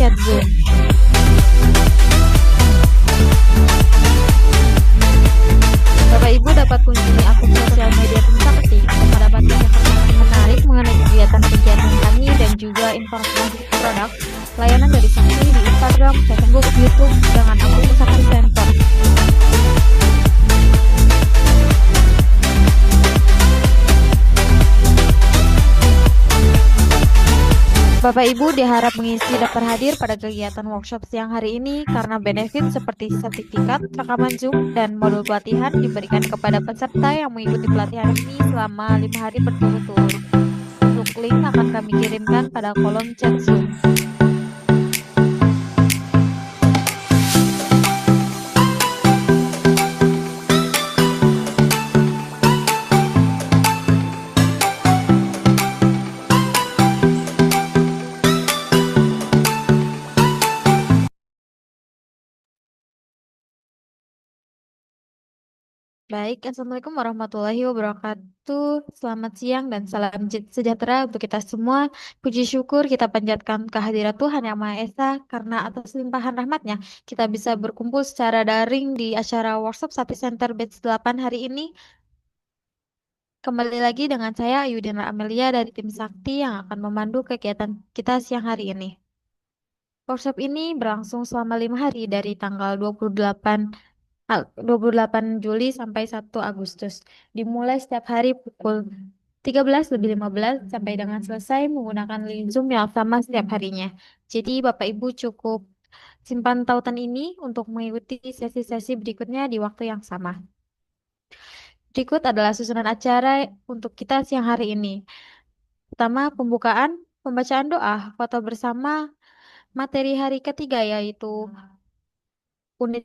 chat Zoom. Bapak Ibu dapat kunjungi akun sosial media Tim Sakti untuk mendapatkan informasi menarik mengenai kegiatan kami dan juga informasi produk layanan dari Sakti di Instagram, Facebook, YouTube dengan akun Sakti Center. Bapak Ibu diharap mengisi daftar hadir pada kegiatan workshop siang hari ini karena benefit seperti sertifikat, rekaman Zoom, dan modul pelatihan diberikan kepada peserta yang mengikuti pelatihan ini selama 5 hari berturut-turut. Untuk link akan kami kirimkan pada kolom chat Zoom. Baik, Assalamualaikum warahmatullahi wabarakatuh. Selamat siang dan salam sejahtera untuk kita semua. Puji syukur kita panjatkan kehadirat Tuhan Yang Maha Esa karena atas limpahan rahmatnya kita bisa berkumpul secara daring di acara workshop Sakti Center Batch 8 hari ini. Kembali lagi dengan saya Ayudina Amelia dari tim Sakti yang akan memandu kegiatan kita siang hari ini. Workshop ini berlangsung selama 5 hari dari tanggal 28 Juli sampai 1 Agustus. Dimulai setiap hari pukul 13:15 sampai dengan selesai menggunakan link Zoom yang sama setiap harinya. Jadi Bapak Ibu cukup simpan tautan ini untuk mengikuti sesi-sesi berikutnya di waktu yang sama. Berikut adalah susunan acara untuk kita siang hari ini. Pertama, pembukaan, pembacaan doa, foto bersama, materi hari ketiga yaitu unit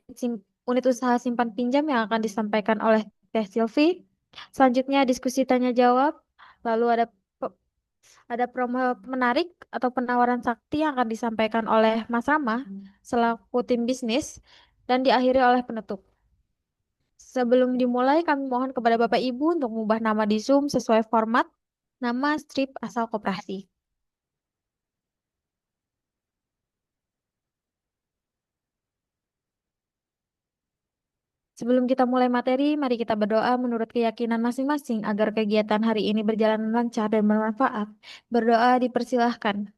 unit usaha simpan pinjam yang akan disampaikan oleh Teh Silvi. Selanjutnya diskusi tanya jawab, lalu ada promo menarik atau penawaran sakti yang akan disampaikan oleh Mas Rama selaku tim bisnis dan diakhiri oleh penutup. Sebelum dimulai, kami mohon kepada Bapak Ibu untuk mengubah nama di Zoom sesuai format nama strip asal koperasi. Sebelum kita mulai materi, mari kita berdoa menurut keyakinan masing-masing agar kegiatan hari ini berjalan lancar dan bermanfaat. Berdoa dipersilahkan.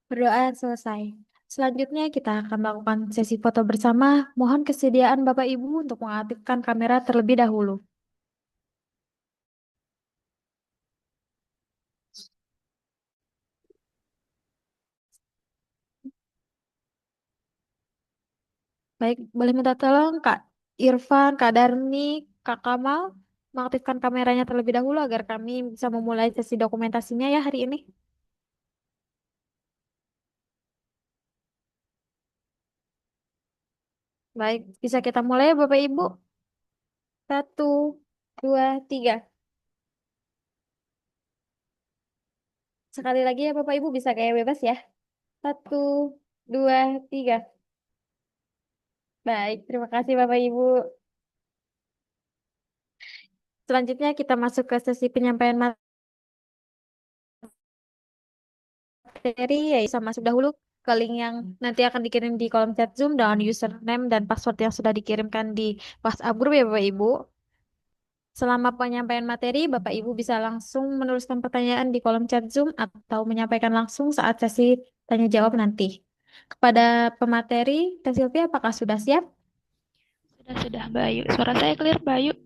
Berdoa selesai. Selanjutnya kita akan melakukan sesi foto bersama. Mohon kesediaan Bapak Ibu untuk mengaktifkan kamera terlebih dahulu. Baik, boleh minta tolong Kak Irfan, Kak Darni, Kak Kamal mengaktifkan kameranya terlebih dahulu agar kami bisa memulai sesi dokumentasinya ya hari ini. Baik, bisa kita mulai ya Bapak Ibu. 1, 2, 3. Sekali lagi ya Bapak Ibu bisa kayak bebas ya. 1, 2, 3. Baik, terima kasih Bapak Ibu. Selanjutnya kita masuk ke sesi penyampaian materi, ya bisa masuk dahulu ke link yang nanti akan dikirim di kolom chat Zoom dengan username dan password yang sudah dikirimkan di WhatsApp group ya Bapak Ibu. Selama penyampaian materi, Bapak Ibu bisa langsung menuliskan pertanyaan di kolom chat Zoom atau menyampaikan langsung saat sesi tanya jawab nanti. Kepada pemateri, Teh Silvia, apakah sudah siap? Sudah, Mbak Ayu. Suara saya clear, Mbak Ayu?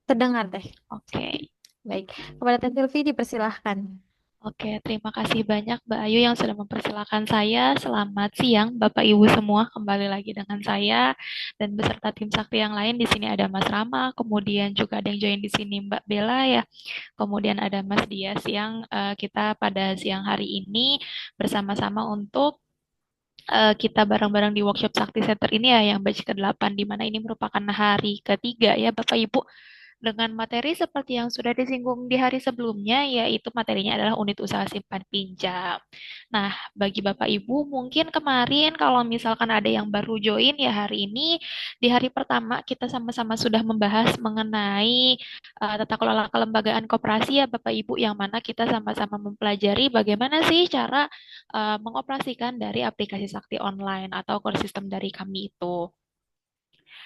Terdengar, Teh. Oke. Baik, kepada Teh Silvi dipersilahkan. Oke, terima kasih banyak Mbak Ayu yang sudah mempersilahkan saya. Selamat siang Bapak Ibu semua, kembali lagi dengan saya dan beserta tim sakti yang lain. Di sini ada Mas Rama, kemudian juga ada yang join di sini Mbak Bella ya. Kemudian ada Mas Dias yang kita pada siang hari ini bersama-sama untuk kita bareng-bareng di workshop Sakti Center ini ya yang batch ke-8 di mana ini merupakan hari ketiga ya Bapak Ibu. dengan materi seperti yang sudah disinggung di hari sebelumnya, yaitu materinya adalah unit usaha simpan pinjam. Nah, bagi Bapak Ibu, mungkin kemarin kalau misalkan ada yang baru join ya hari ini, di hari pertama kita sama-sama sudah membahas mengenai tata kelola kelembagaan koperasi ya Bapak Ibu, yang mana kita sama-sama mempelajari bagaimana sih cara mengoperasikan dari aplikasi Sakti Online atau core system dari kami itu.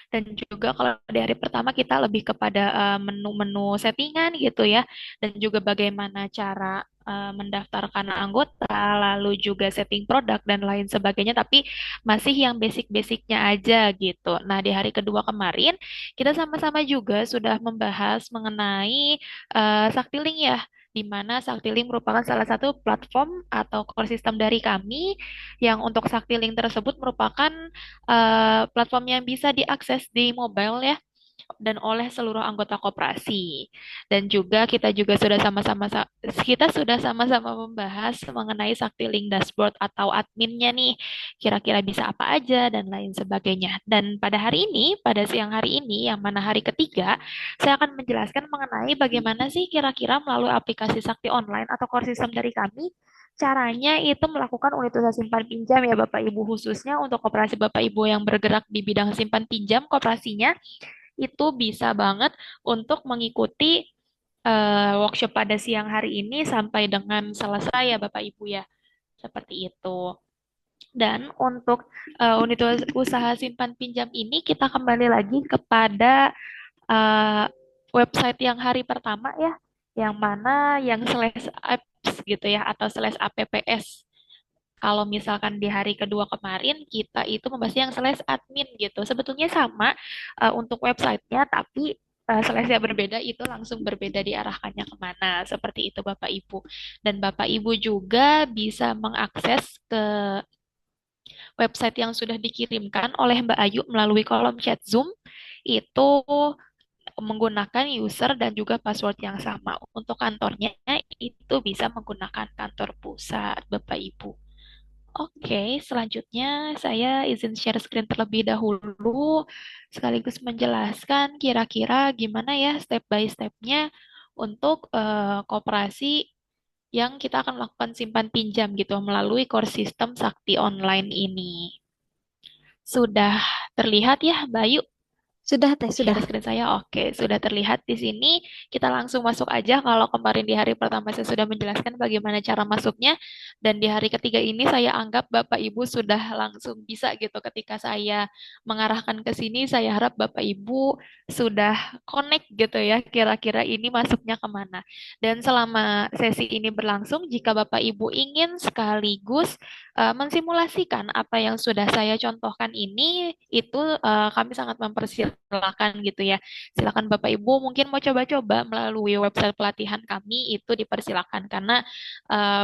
Dan juga kalau di hari pertama kita lebih kepada menu-menu settingan gitu ya, dan juga bagaimana cara mendaftarkan anggota, lalu juga setting produk dan lain sebagainya, tapi masih yang basic-basicnya aja gitu. Nah, di hari kedua kemarin kita sama-sama juga sudah membahas mengenai Saktiling ya, di mana Saktiling merupakan salah satu platform atau core system dari kami yang untuk Saktiling tersebut merupakan platform yang bisa diakses di mobile ya dan oleh seluruh anggota koperasi. Dan juga kita sudah sama-sama membahas mengenai Saktiling dashboard atau adminnya nih. Kira-kira bisa apa aja dan lain sebagainya. Dan pada hari ini, pada siang hari ini yang mana hari ketiga, saya akan menjelaskan mengenai bagaimana sih kira-kira melalui aplikasi Sakti Online atau core system dari kami caranya itu melakukan unit usaha simpan pinjam ya Bapak Ibu, khususnya untuk koperasi Bapak Ibu yang bergerak di bidang simpan pinjam koperasinya itu bisa banget untuk mengikuti workshop pada siang hari ini sampai dengan selesai ya Bapak Ibu ya. Seperti itu. Dan untuk unit usaha simpan pinjam ini kita kembali lagi kepada eh, website yang hari pertama ya, yang mana yang slash apps gitu ya atau slash apps. Kalau misalkan di hari kedua kemarin kita itu membahas yang slash admin gitu. Sebetulnya sama untuk websitenya, tapi slash-nya berbeda itu langsung berbeda diarahkannya kemana. Seperti itu Bapak Ibu. Dan Bapak Ibu juga bisa mengakses ke website yang sudah dikirimkan oleh Mbak Ayu melalui kolom chat Zoom itu menggunakan user dan juga password yang sama. Untuk kantornya itu bisa menggunakan kantor pusat Bapak Ibu. Oke, selanjutnya saya izin share screen terlebih dahulu, sekaligus menjelaskan kira-kira gimana ya step by step-nya untuk koperasi yang kita akan melakukan simpan pinjam gitu melalui core system Sakti Online ini. Sudah terlihat ya, Bayu? Sudah teh, sudah. Share screen saya, oke, sudah terlihat di sini. Kita langsung masuk aja. Kalau kemarin di hari pertama saya sudah menjelaskan bagaimana cara masuknya, dan di hari ketiga ini saya anggap Bapak Ibu sudah langsung bisa gitu. Ketika saya mengarahkan ke sini, saya harap Bapak Ibu sudah connect gitu ya. Kira-kira ini masuknya kemana. Dan selama sesi ini berlangsung, jika Bapak Ibu ingin sekaligus mensimulasikan apa yang sudah saya contohkan ini, itu kami sangat mempersilahkan gitu ya. Silakan Bapak Ibu mungkin mau coba-coba melalui website pelatihan kami itu dipersilakan karena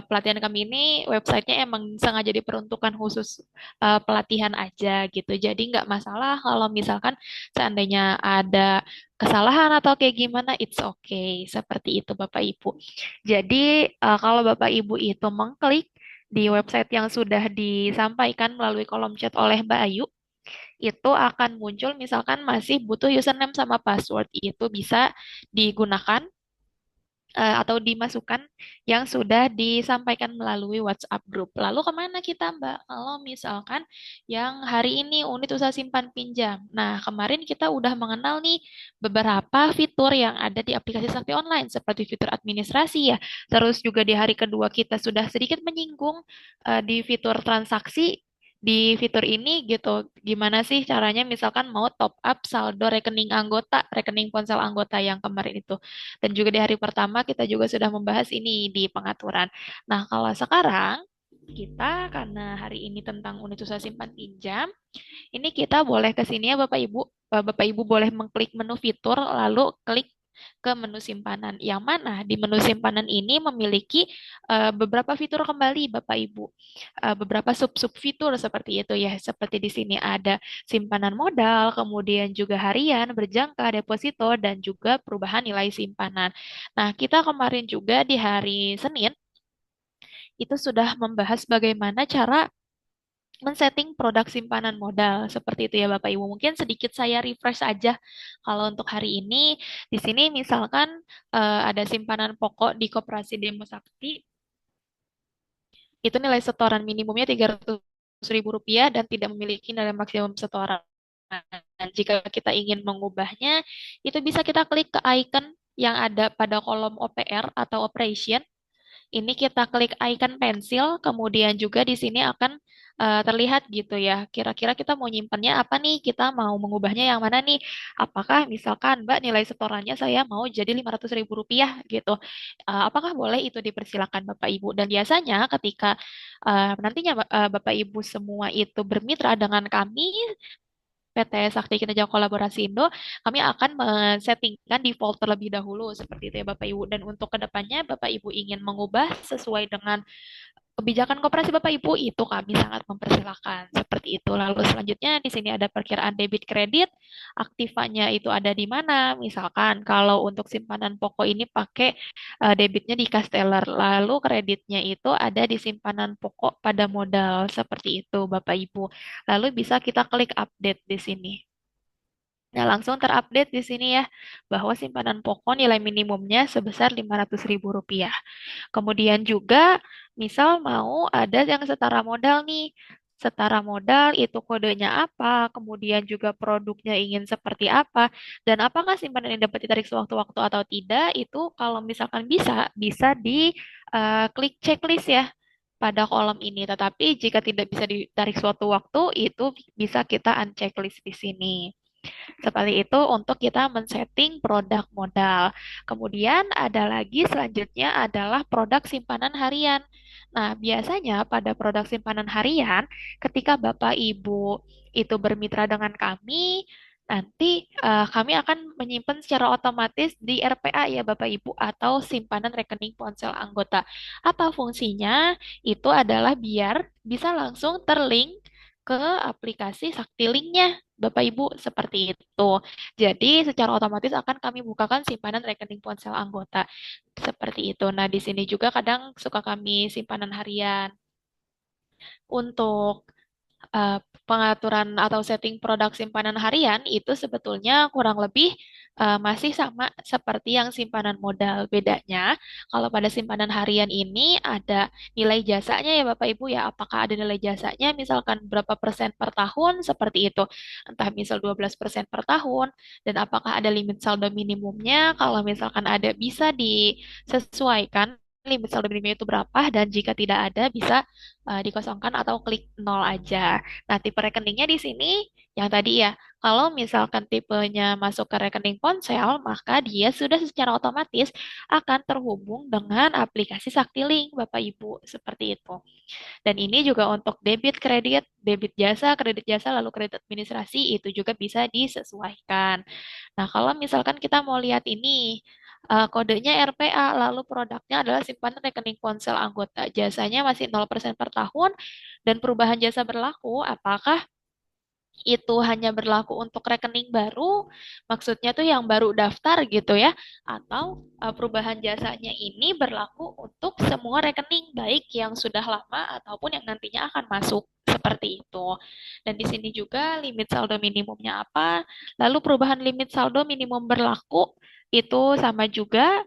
pelatihan kami ini websitenya emang sengaja diperuntukkan khusus pelatihan aja gitu. Jadi nggak masalah kalau misalkan seandainya ada kesalahan atau kayak gimana, it's okay. Seperti itu Bapak Ibu. Jadi kalau Bapak Ibu itu mengklik di website yang sudah disampaikan melalui kolom chat oleh Mbak Ayu, itu akan muncul misalkan masih butuh username sama password. Itu bisa digunakan atau dimasukkan yang sudah disampaikan melalui WhatsApp group. Lalu kemana kita, Mbak? Kalau misalkan yang hari ini unit usaha simpan pinjam. Nah, kemarin kita udah mengenal nih beberapa fitur yang ada di aplikasi Sakti Online, seperti fitur administrasi ya. Terus juga di hari kedua kita sudah sedikit menyinggung di fitur transaksi di fitur ini gitu. Gimana sih caranya misalkan mau top up saldo rekening anggota, rekening ponsel anggota yang kemarin itu. Dan juga di hari pertama kita juga sudah membahas ini di pengaturan. Nah, kalau sekarang kita karena hari ini tentang unit usaha simpan pinjam, ini kita boleh ke sini ya Bapak Ibu. Bapak Ibu boleh mengklik menu fitur lalu klik ke menu simpanan. Yang mana di menu simpanan ini memiliki beberapa fitur kembali Bapak Ibu. Beberapa sub-sub fitur seperti itu ya. Seperti di sini ada simpanan modal, kemudian juga harian, berjangka, deposito, dan juga perubahan nilai simpanan. Nah, kita kemarin juga di hari Senin itu sudah membahas bagaimana cara men-setting produk simpanan modal seperti itu ya Bapak Ibu. Mungkin sedikit saya refresh aja kalau untuk hari ini di sini misalkan ada simpanan pokok di Koperasi Demo Sakti, itu nilai setoran minimumnya Rp300.000 dan tidak memiliki nilai maksimum setoran. Dan jika kita ingin mengubahnya, itu bisa kita klik ke icon yang ada pada kolom OPR atau operation. Ini kita klik icon pensil, kemudian juga di sini akan terlihat gitu ya. Kira-kira kita mau nyimpannya apa nih? Kita mau mengubahnya yang mana nih? Apakah misalkan Mbak nilai setorannya saya mau jadi Rp500.000 gitu. Apakah boleh itu dipersilakan Bapak Ibu? Dan biasanya ketika nantinya Bapak Ibu semua itu bermitra dengan kami PT Sakti Kinerja Kolaborasi Indo, kami akan men-settingkan default terlebih dahulu seperti itu ya Bapak Ibu. Dan untuk kedepannya Bapak Ibu ingin mengubah sesuai dengan kebijakan koperasi Bapak Ibu, itu kami sangat mempersilahkan seperti itu. Lalu selanjutnya di sini ada perkiraan debit kredit, aktivanya itu ada di mana. Misalkan kalau untuk simpanan pokok ini pakai debitnya di Casteller, lalu kreditnya itu ada di simpanan pokok pada modal seperti itu Bapak Ibu. Lalu bisa kita klik update di sini. Nah, langsung terupdate di sini ya, bahwa simpanan pokok nilai minimumnya sebesar Rp500.000. Kemudian juga, misal mau ada yang setara modal nih. Setara modal itu kodenya apa, kemudian juga produknya ingin seperti apa, dan apakah simpanan ini dapat ditarik sewaktu-waktu atau tidak, itu kalau misalkan bisa, bisa di klik checklist ya pada kolom ini. Tetapi jika tidak bisa ditarik suatu waktu, itu bisa kita unchecklist di sini. Seperti itu untuk kita men-setting produk modal. Kemudian ada lagi selanjutnya adalah produk simpanan harian. Nah, biasanya pada produk simpanan harian, ketika Bapak Ibu itu bermitra dengan kami, nanti kami akan menyimpan secara otomatis di RPA ya Bapak Ibu atau simpanan rekening ponsel anggota. Apa fungsinya? Itu adalah biar bisa langsung terlink ke aplikasi Sakti Linknya Bapak Ibu seperti itu. Jadi secara otomatis akan kami bukakan simpanan rekening ponsel anggota seperti itu. Nah, di sini juga kadang suka kami simpanan harian untuk eh, pengaturan atau setting produk simpanan harian itu sebetulnya kurang lebih masih sama seperti yang simpanan modal. Bedanya, kalau pada simpanan harian ini ada nilai jasanya ya Bapak Ibu ya. Apakah ada nilai jasanya misalkan berapa persen per tahun seperti itu. Entah misal 12% per tahun dan apakah ada limit saldo minimumnya. Kalau misalkan ada bisa disesuaikan limit saldo minimumnya itu berapa dan jika tidak ada bisa dikosongkan atau klik nol aja. Nah, tipe rekeningnya di sini yang tadi ya, kalau misalkan tipenya masuk ke rekening ponsel, maka dia sudah secara otomatis akan terhubung dengan aplikasi SaktiLink, Bapak Ibu, seperti itu. Dan ini juga untuk debit jasa, lalu kredit administrasi itu juga bisa disesuaikan. Nah, kalau misalkan kita mau lihat ini, kodenya RPA, lalu produknya adalah simpanan rekening ponsel anggota. Jasanya masih 0% per tahun, dan perubahan jasa berlaku, apakah itu hanya berlaku untuk rekening baru, maksudnya tuh yang baru daftar gitu ya, atau perubahan jasanya ini berlaku untuk semua rekening, baik yang sudah lama ataupun yang nantinya akan masuk. Seperti itu. Dan di sini juga limit saldo minimumnya apa, lalu perubahan limit saldo minimum berlaku itu sama juga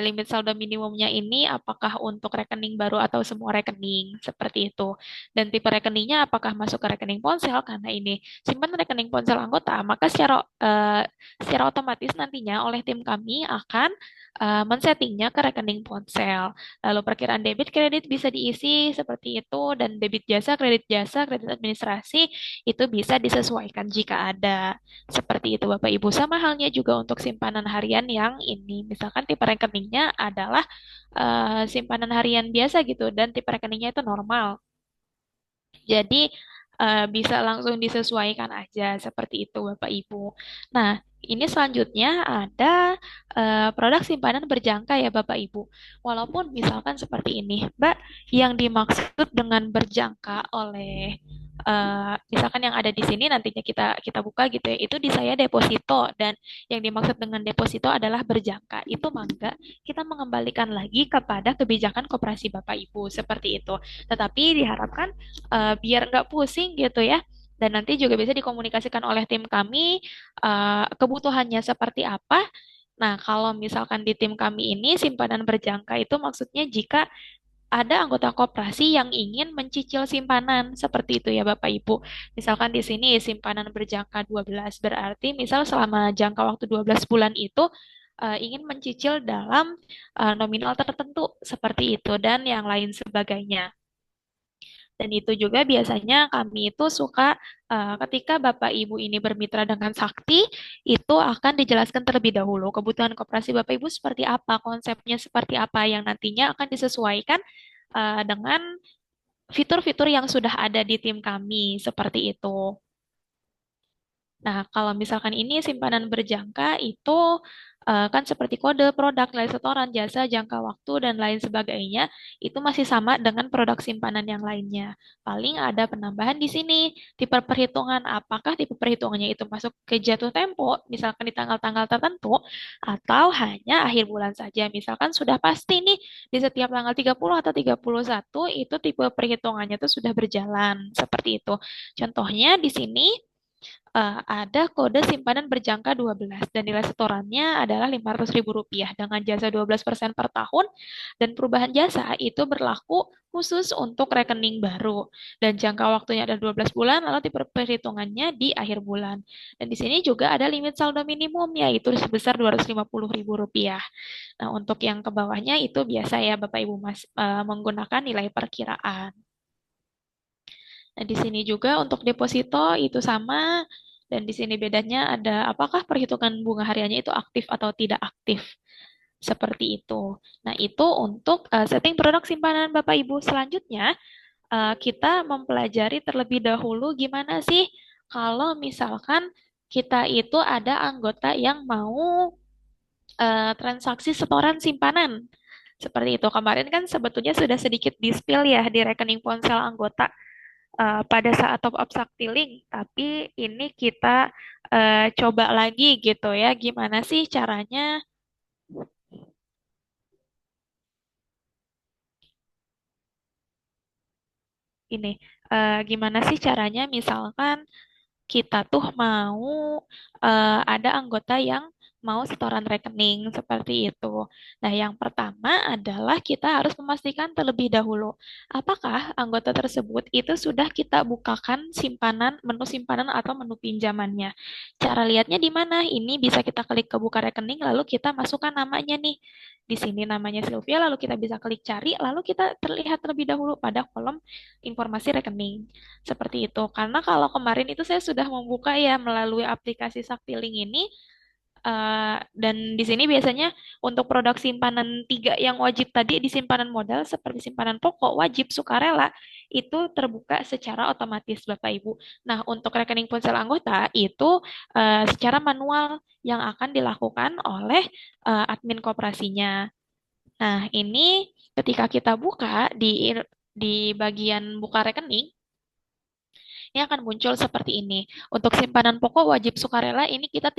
limit saldo minimumnya ini apakah untuk rekening baru atau semua rekening seperti itu. Dan tipe rekeningnya apakah masuk ke rekening ponsel karena ini simpan rekening ponsel anggota, maka secara otomatis nantinya oleh tim kami akan men-settingnya ke rekening ponsel. Lalu perkiraan debit kredit bisa diisi seperti itu dan debit jasa, kredit administrasi itu bisa disesuaikan jika ada. Seperti itu Bapak Ibu. Sama halnya juga untuk simpanan harian yang ini. Misalkan tipe rekeningnya adalah simpanan harian biasa gitu dan tipe rekeningnya itu normal. Jadi bisa langsung disesuaikan aja seperti itu Bapak Ibu. Nah, ini selanjutnya ada produk simpanan berjangka ya Bapak Ibu. Walaupun misalkan seperti ini, Mbak, yang dimaksud dengan berjangka oleh misalkan yang ada di sini nantinya kita kita buka gitu ya, itu di saya deposito dan yang dimaksud dengan deposito adalah berjangka. Itu mangga kita mengembalikan lagi kepada kebijakan koperasi Bapak Ibu seperti itu. Tetapi diharapkan biar nggak pusing gitu ya. Dan nanti juga bisa dikomunikasikan oleh tim kami kebutuhannya seperti apa. Nah, kalau misalkan di tim kami ini simpanan berjangka itu maksudnya jika ada anggota koperasi yang ingin mencicil simpanan seperti itu ya Bapak Ibu. Misalkan di sini simpanan berjangka 12 berarti misal selama jangka waktu 12 bulan itu ingin mencicil dalam nominal tertentu seperti itu dan yang lain sebagainya. Dan itu juga biasanya kami itu suka ketika Bapak Ibu ini bermitra dengan Sakti, itu akan dijelaskan terlebih dahulu kebutuhan koperasi Bapak Ibu seperti apa, konsepnya seperti apa yang nantinya akan disesuaikan dengan fitur-fitur yang sudah ada di tim kami seperti itu. Nah, kalau misalkan ini simpanan berjangka itu kan seperti kode, produk, nilai setoran, jasa, jangka waktu, dan lain sebagainya, itu masih sama dengan produk simpanan yang lainnya. Paling ada penambahan di sini, tipe perhitungan, apakah tipe perhitungannya itu masuk ke jatuh tempo, misalkan di tanggal-tanggal tertentu, atau hanya akhir bulan saja. Misalkan sudah pasti nih, di setiap tanggal 30 atau 31, itu tipe perhitungannya itu sudah berjalan, seperti itu. Contohnya di sini, ada kode simpanan berjangka 12 dan nilai setorannya adalah Rp500.000 dengan jasa 12% per tahun dan perubahan jasa itu berlaku khusus untuk rekening baru dan jangka waktunya ada 12 bulan lalu tipe perhitungannya di akhir bulan. Dan di sini juga ada limit saldo minimum yaitu sebesar Rp250.000. Nah, untuk yang ke bawahnya itu biasa ya Bapak Ibu Mas menggunakan nilai perkiraan. Nah, di sini juga untuk deposito itu sama dan di sini bedanya ada apakah perhitungan bunga hariannya itu aktif atau tidak aktif. Seperti itu. Nah, itu untuk setting produk simpanan Bapak Ibu. Selanjutnya, kita mempelajari terlebih dahulu gimana sih kalau misalkan kita itu ada anggota yang mau transaksi setoran simpanan. Seperti itu. Kemarin kan sebetulnya sudah sedikit di-spill ya di rekening ponsel anggota pada saat top up Saktiling, tapi ini kita coba lagi gitu ya, gimana sih caranya ini, gimana sih caranya misalkan kita tuh mau ada anggota yang mau setoran rekening seperti itu. Nah, yang pertama adalah kita harus memastikan terlebih dahulu apakah anggota tersebut itu sudah kita bukakan simpanan, menu simpanan atau menu pinjamannya. Cara lihatnya di mana? Ini bisa kita klik ke buka rekening lalu kita masukkan namanya nih. Di sini namanya Sylvia, lalu kita bisa klik cari, lalu kita terlihat terlebih dahulu pada kolom informasi rekening. Seperti itu. Karena kalau kemarin itu saya sudah membuka ya melalui aplikasi Saktiling ini, dan di sini biasanya untuk produk simpanan tiga yang wajib tadi di simpanan modal seperti simpanan pokok, wajib, sukarela, itu terbuka secara otomatis Bapak Ibu. Nah, untuk rekening ponsel anggota itu secara manual yang akan dilakukan oleh admin koperasinya. Nah, ini ketika kita buka di bagian buka rekening, ini akan muncul seperti ini. Untuk simpanan pokok wajib sukarela ini kita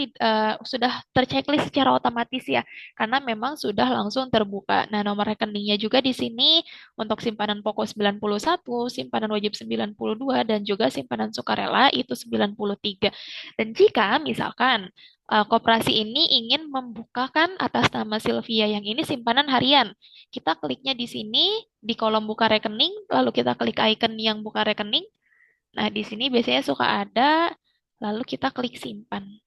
sudah terchecklist secara otomatis ya, karena memang sudah langsung terbuka. Nah, nomor rekeningnya juga di sini untuk simpanan pokok 91, simpanan wajib 92, dan juga simpanan sukarela itu 93. Dan jika misalkan koperasi ini ingin membukakan atas nama Sylvia yang ini simpanan harian. Kita kliknya di sini di kolom buka rekening, lalu kita klik icon yang buka rekening. Nah, di sini biasanya suka ada, lalu kita klik simpan.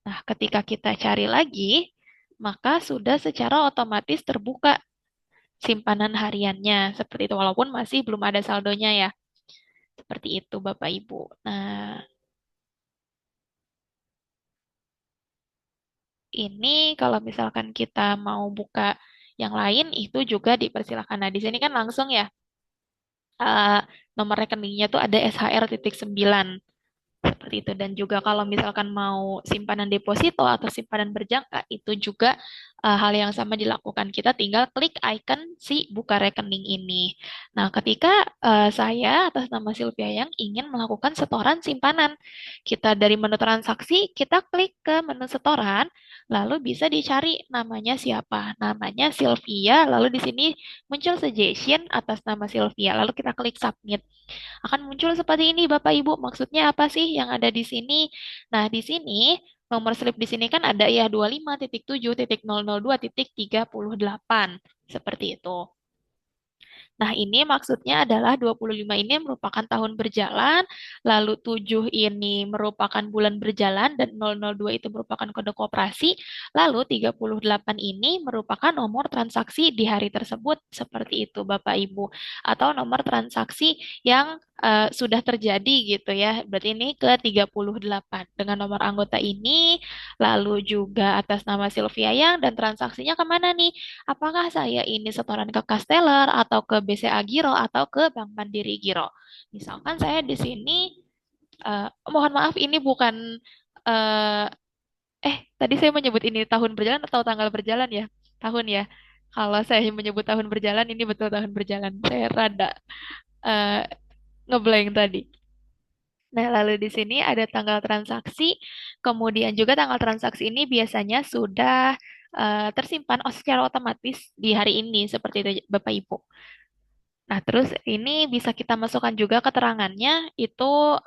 Nah, ketika kita cari lagi, maka sudah secara otomatis terbuka simpanan hariannya. Seperti itu, walaupun masih belum ada saldonya ya. Seperti itu, Bapak Ibu. Nah, ini kalau misalkan kita mau buka yang lain, itu juga dipersilakan. Nah, di sini kan langsung ya, eh, nomor rekeningnya tuh ada SHR-9. Seperti itu. Dan juga kalau misalkan mau simpanan deposito atau simpanan berjangka, itu juga hal yang sama dilakukan. Kita tinggal klik icon si buka rekening ini. Nah, ketika saya atas nama Sylvia yang ingin melakukan setoran simpanan, kita dari menu transaksi, kita klik ke menu setoran, lalu bisa dicari namanya siapa. Namanya Sylvia, lalu di sini muncul suggestion atas nama Sylvia, lalu kita klik submit. Akan muncul seperti ini, Bapak Ibu. Maksudnya apa sih yang ada di sini? Nah, di sini nomor slip di sini kan ada ya 25.7.002.38 seperti itu. Nah, ini maksudnya adalah 25 ini merupakan tahun berjalan, lalu 7 ini merupakan bulan berjalan, dan 002 itu merupakan kode koperasi, lalu 38 ini merupakan nomor transaksi di hari tersebut, seperti itu Bapak Ibu. Atau nomor transaksi yang sudah terjadi gitu ya. Berarti ini ke 38. Dengan nomor anggota ini, lalu juga atas nama Sylvia Yang, dan transaksinya kemana nih? Apakah saya ini setoran ke Casteller atau ke BCA Giro atau ke Bank Mandiri Giro? Misalkan saya di sini, mohon maaf ini bukan, eh, tadi saya menyebut ini tahun berjalan atau tanggal berjalan ya? Tahun ya. Kalau saya menyebut tahun berjalan, ini betul tahun berjalan. Saya rada eh, ngeblank tadi. Nah, lalu di sini ada tanggal transaksi, kemudian juga tanggal transaksi ini biasanya sudah tersimpan secara otomatis di hari ini, seperti itu Bapak Ibu. Nah, terus ini bisa kita masukkan juga keterangannya, itu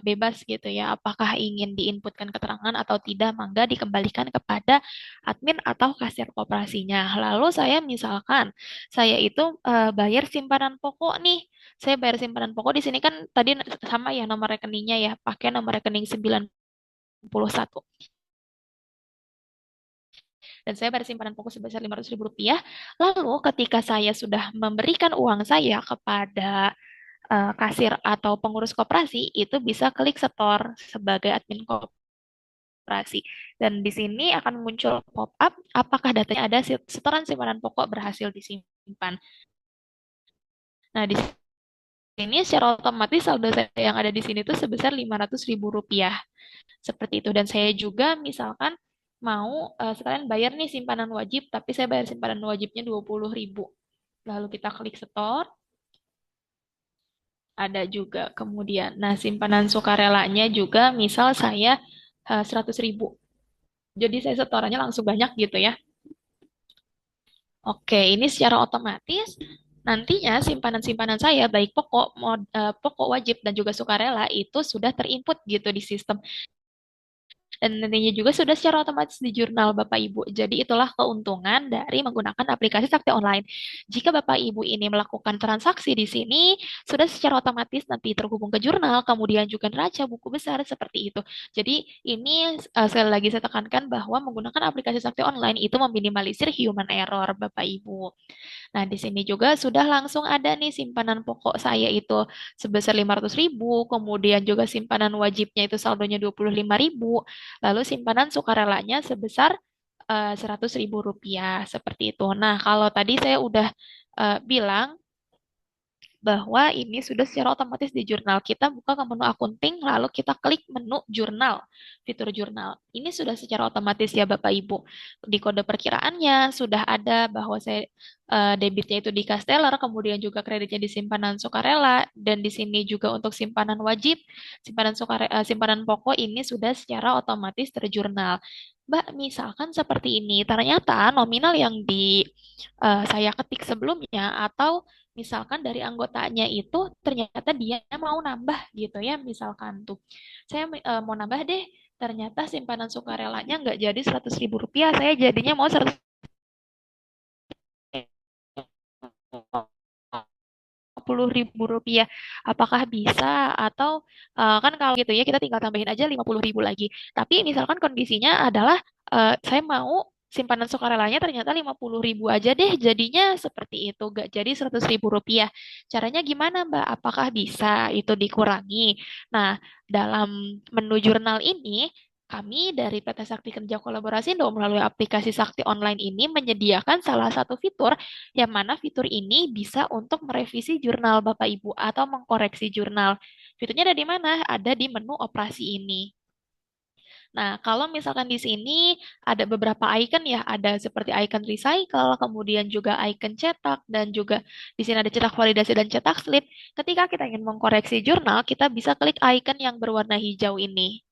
bebas gitu ya, apakah ingin diinputkan keterangan atau tidak, mangga dikembalikan kepada admin atau kasir koperasinya. Lalu saya misalkan, saya itu bayar simpanan pokok nih, saya bayar simpanan pokok di sini kan tadi sama ya nomor rekeningnya ya, pakai nomor rekening 91. Dan saya bayar simpanan pokok sebesar Rp500.000. Lalu ketika saya sudah memberikan uang saya kepada kasir atau pengurus koperasi, itu bisa klik setor sebagai admin koperasi. Dan di sini akan muncul pop-up apakah datanya ada setoran simpanan pokok berhasil disimpan. Nah, di sini secara otomatis saldo saya yang ada di sini itu sebesar Rp500.000. Seperti itu. Dan saya juga misalkan mau sekalian bayar nih simpanan wajib, tapi saya bayar simpanan wajibnya 20.000. Lalu kita klik setor, ada juga kemudian. Nah, simpanan sukarelanya juga misal saya 100.000. Jadi saya setorannya langsung banyak gitu ya. Oke, ini secara otomatis nantinya simpanan-simpanan saya baik pokok, pokok wajib dan juga sukarela itu sudah terinput gitu di sistem. Dan nantinya juga sudah secara otomatis di jurnal Bapak Ibu. Jadi itulah keuntungan dari menggunakan aplikasi Sakti Online. Jika Bapak Ibu ini melakukan transaksi di sini, sudah secara otomatis nanti terhubung ke jurnal, kemudian juga neraca buku besar seperti itu. Jadi ini sekali lagi saya tekankan bahwa menggunakan aplikasi Sakti Online itu meminimalisir human error Bapak Ibu. Nah, di sini juga sudah langsung ada nih simpanan pokok saya itu sebesar 500.000, kemudian juga simpanan wajibnya itu saldonya 25.000, lalu simpanan sukarelanya sebesar Rp100.000 seperti itu. Nah, kalau tadi saya udah bilang bahwa ini sudah secara otomatis di jurnal. Kita buka ke menu akunting, lalu kita klik menu jurnal, fitur jurnal. Ini sudah secara otomatis ya Bapak Ibu. Di kode perkiraannya sudah ada bahwa saya debitnya itu di Casteller, kemudian juga kreditnya di simpanan sukarela, dan di sini juga untuk simpanan wajib, simpanan pokok ini sudah secara otomatis terjurnal. Mbak, misalkan seperti ini, ternyata nominal yang saya ketik sebelumnya atau misalkan dari anggotanya itu ternyata dia mau nambah gitu ya, misalkan tuh saya mau nambah deh, ternyata simpanan sukarelanya nggak jadi Rp100.000, saya jadinya mau Rp50.000. Apakah bisa? Atau kan kalau gitu ya kita tinggal tambahin aja 50.000 lagi. Tapi misalkan kondisinya adalah saya mau simpanan sukarelanya ternyata 50.000 aja deh, jadinya seperti itu, gak jadi Rp100.000. Caranya gimana, Mbak? Apakah bisa itu dikurangi? Nah, dalam menu jurnal ini kami dari PT Sakti Kerja Kolaborasi Indo melalui aplikasi Sakti Online ini menyediakan salah satu fitur yang mana fitur ini bisa untuk merevisi jurnal Bapak Ibu atau mengkoreksi jurnal. Fiturnya ada di mana? Ada di menu operasi ini. Nah, kalau misalkan di sini ada beberapa icon ya, ada seperti icon recycle, kemudian juga icon cetak, dan juga di sini ada cetak validasi dan cetak slip. Ketika kita ingin mengkoreksi jurnal, kita bisa klik icon yang berwarna hijau ini.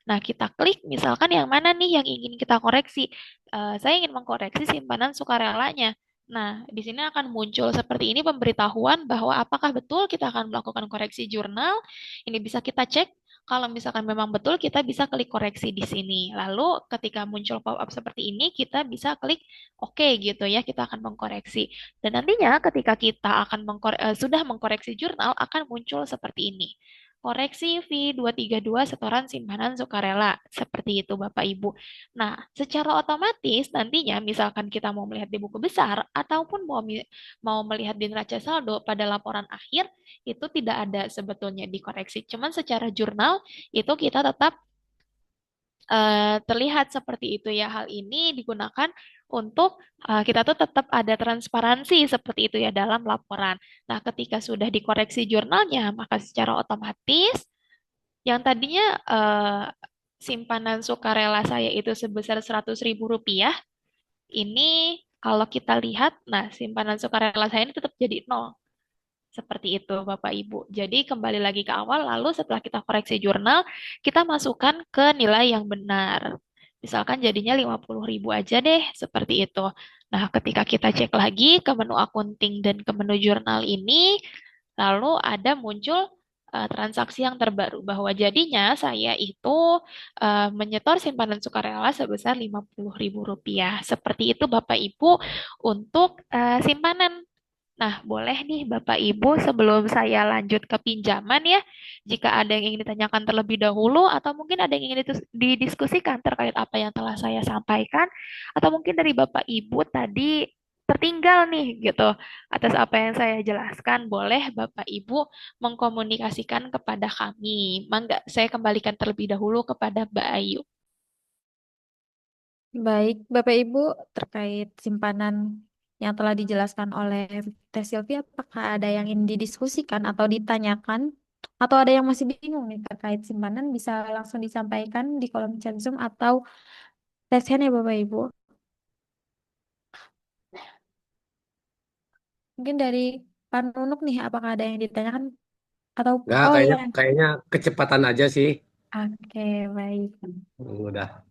Nah, kita klik misalkan yang mana nih yang ingin kita koreksi. Saya ingin mengkoreksi simpanan sukarelanya. Nah, di sini akan muncul seperti ini pemberitahuan bahwa apakah betul kita akan melakukan koreksi jurnal. Ini bisa kita cek. Kalau misalkan memang betul, kita bisa klik koreksi di sini. Lalu ketika muncul pop-up seperti ini, kita bisa klik OK gitu ya, kita akan mengkoreksi. Dan nantinya ketika kita akan sudah mengkoreksi jurnal, akan muncul seperti ini. Koreksi V232 setoran simpanan sukarela. Seperti itu Bapak Ibu. Nah, secara otomatis nantinya misalkan kita mau melihat di buku besar ataupun mau melihat di neraca saldo pada laporan akhir, itu tidak ada sebetulnya dikoreksi. Cuman secara jurnal itu kita tetap terlihat seperti itu ya. Hal ini digunakan untuk kita tuh tetap ada transparansi seperti itu ya dalam laporan. Nah, ketika sudah dikoreksi jurnalnya, maka secara otomatis yang tadinya simpanan sukarela saya itu sebesar 100.000 rupiah, ini kalau kita lihat, nah simpanan sukarela saya ini tetap jadi nol. Seperti itu, Bapak Ibu. Jadi kembali lagi ke awal, lalu setelah kita koreksi jurnal, kita masukkan ke nilai yang benar. Misalkan jadinya 50.000 aja deh, seperti itu. Nah, ketika kita cek lagi ke menu akunting dan ke menu jurnal ini, lalu ada muncul transaksi yang terbaru bahwa jadinya saya itu menyetor simpanan sukarela sebesar 50.000 rupiah. Seperti itu Bapak Ibu untuk simpanan. Nah, boleh nih Bapak Ibu sebelum saya lanjut ke pinjaman ya, jika ada yang ingin ditanyakan terlebih dahulu atau mungkin ada yang ingin didiskusikan terkait apa yang telah saya sampaikan, atau mungkin dari Bapak Ibu tadi tertinggal nih gitu atas apa yang saya jelaskan, boleh Bapak Ibu mengkomunikasikan kepada kami. Mangga, saya kembalikan terlebih dahulu kepada Mbak Ayu. Baik, Bapak Ibu, terkait simpanan yang telah dijelaskan oleh Teh Silvi, apakah ada yang ingin didiskusikan atau ditanyakan? Atau ada yang masih bingung nih terkait simpanan, bisa langsung disampaikan di kolom chat Zoom atau raise hand ya Bapak Ibu. Mungkin dari Pak Nunuk nih, apakah ada yang ditanyakan? Atau, Nggak, oh kayaknya ya, kayaknya kecepatan aja sih. oke, baik. Udah.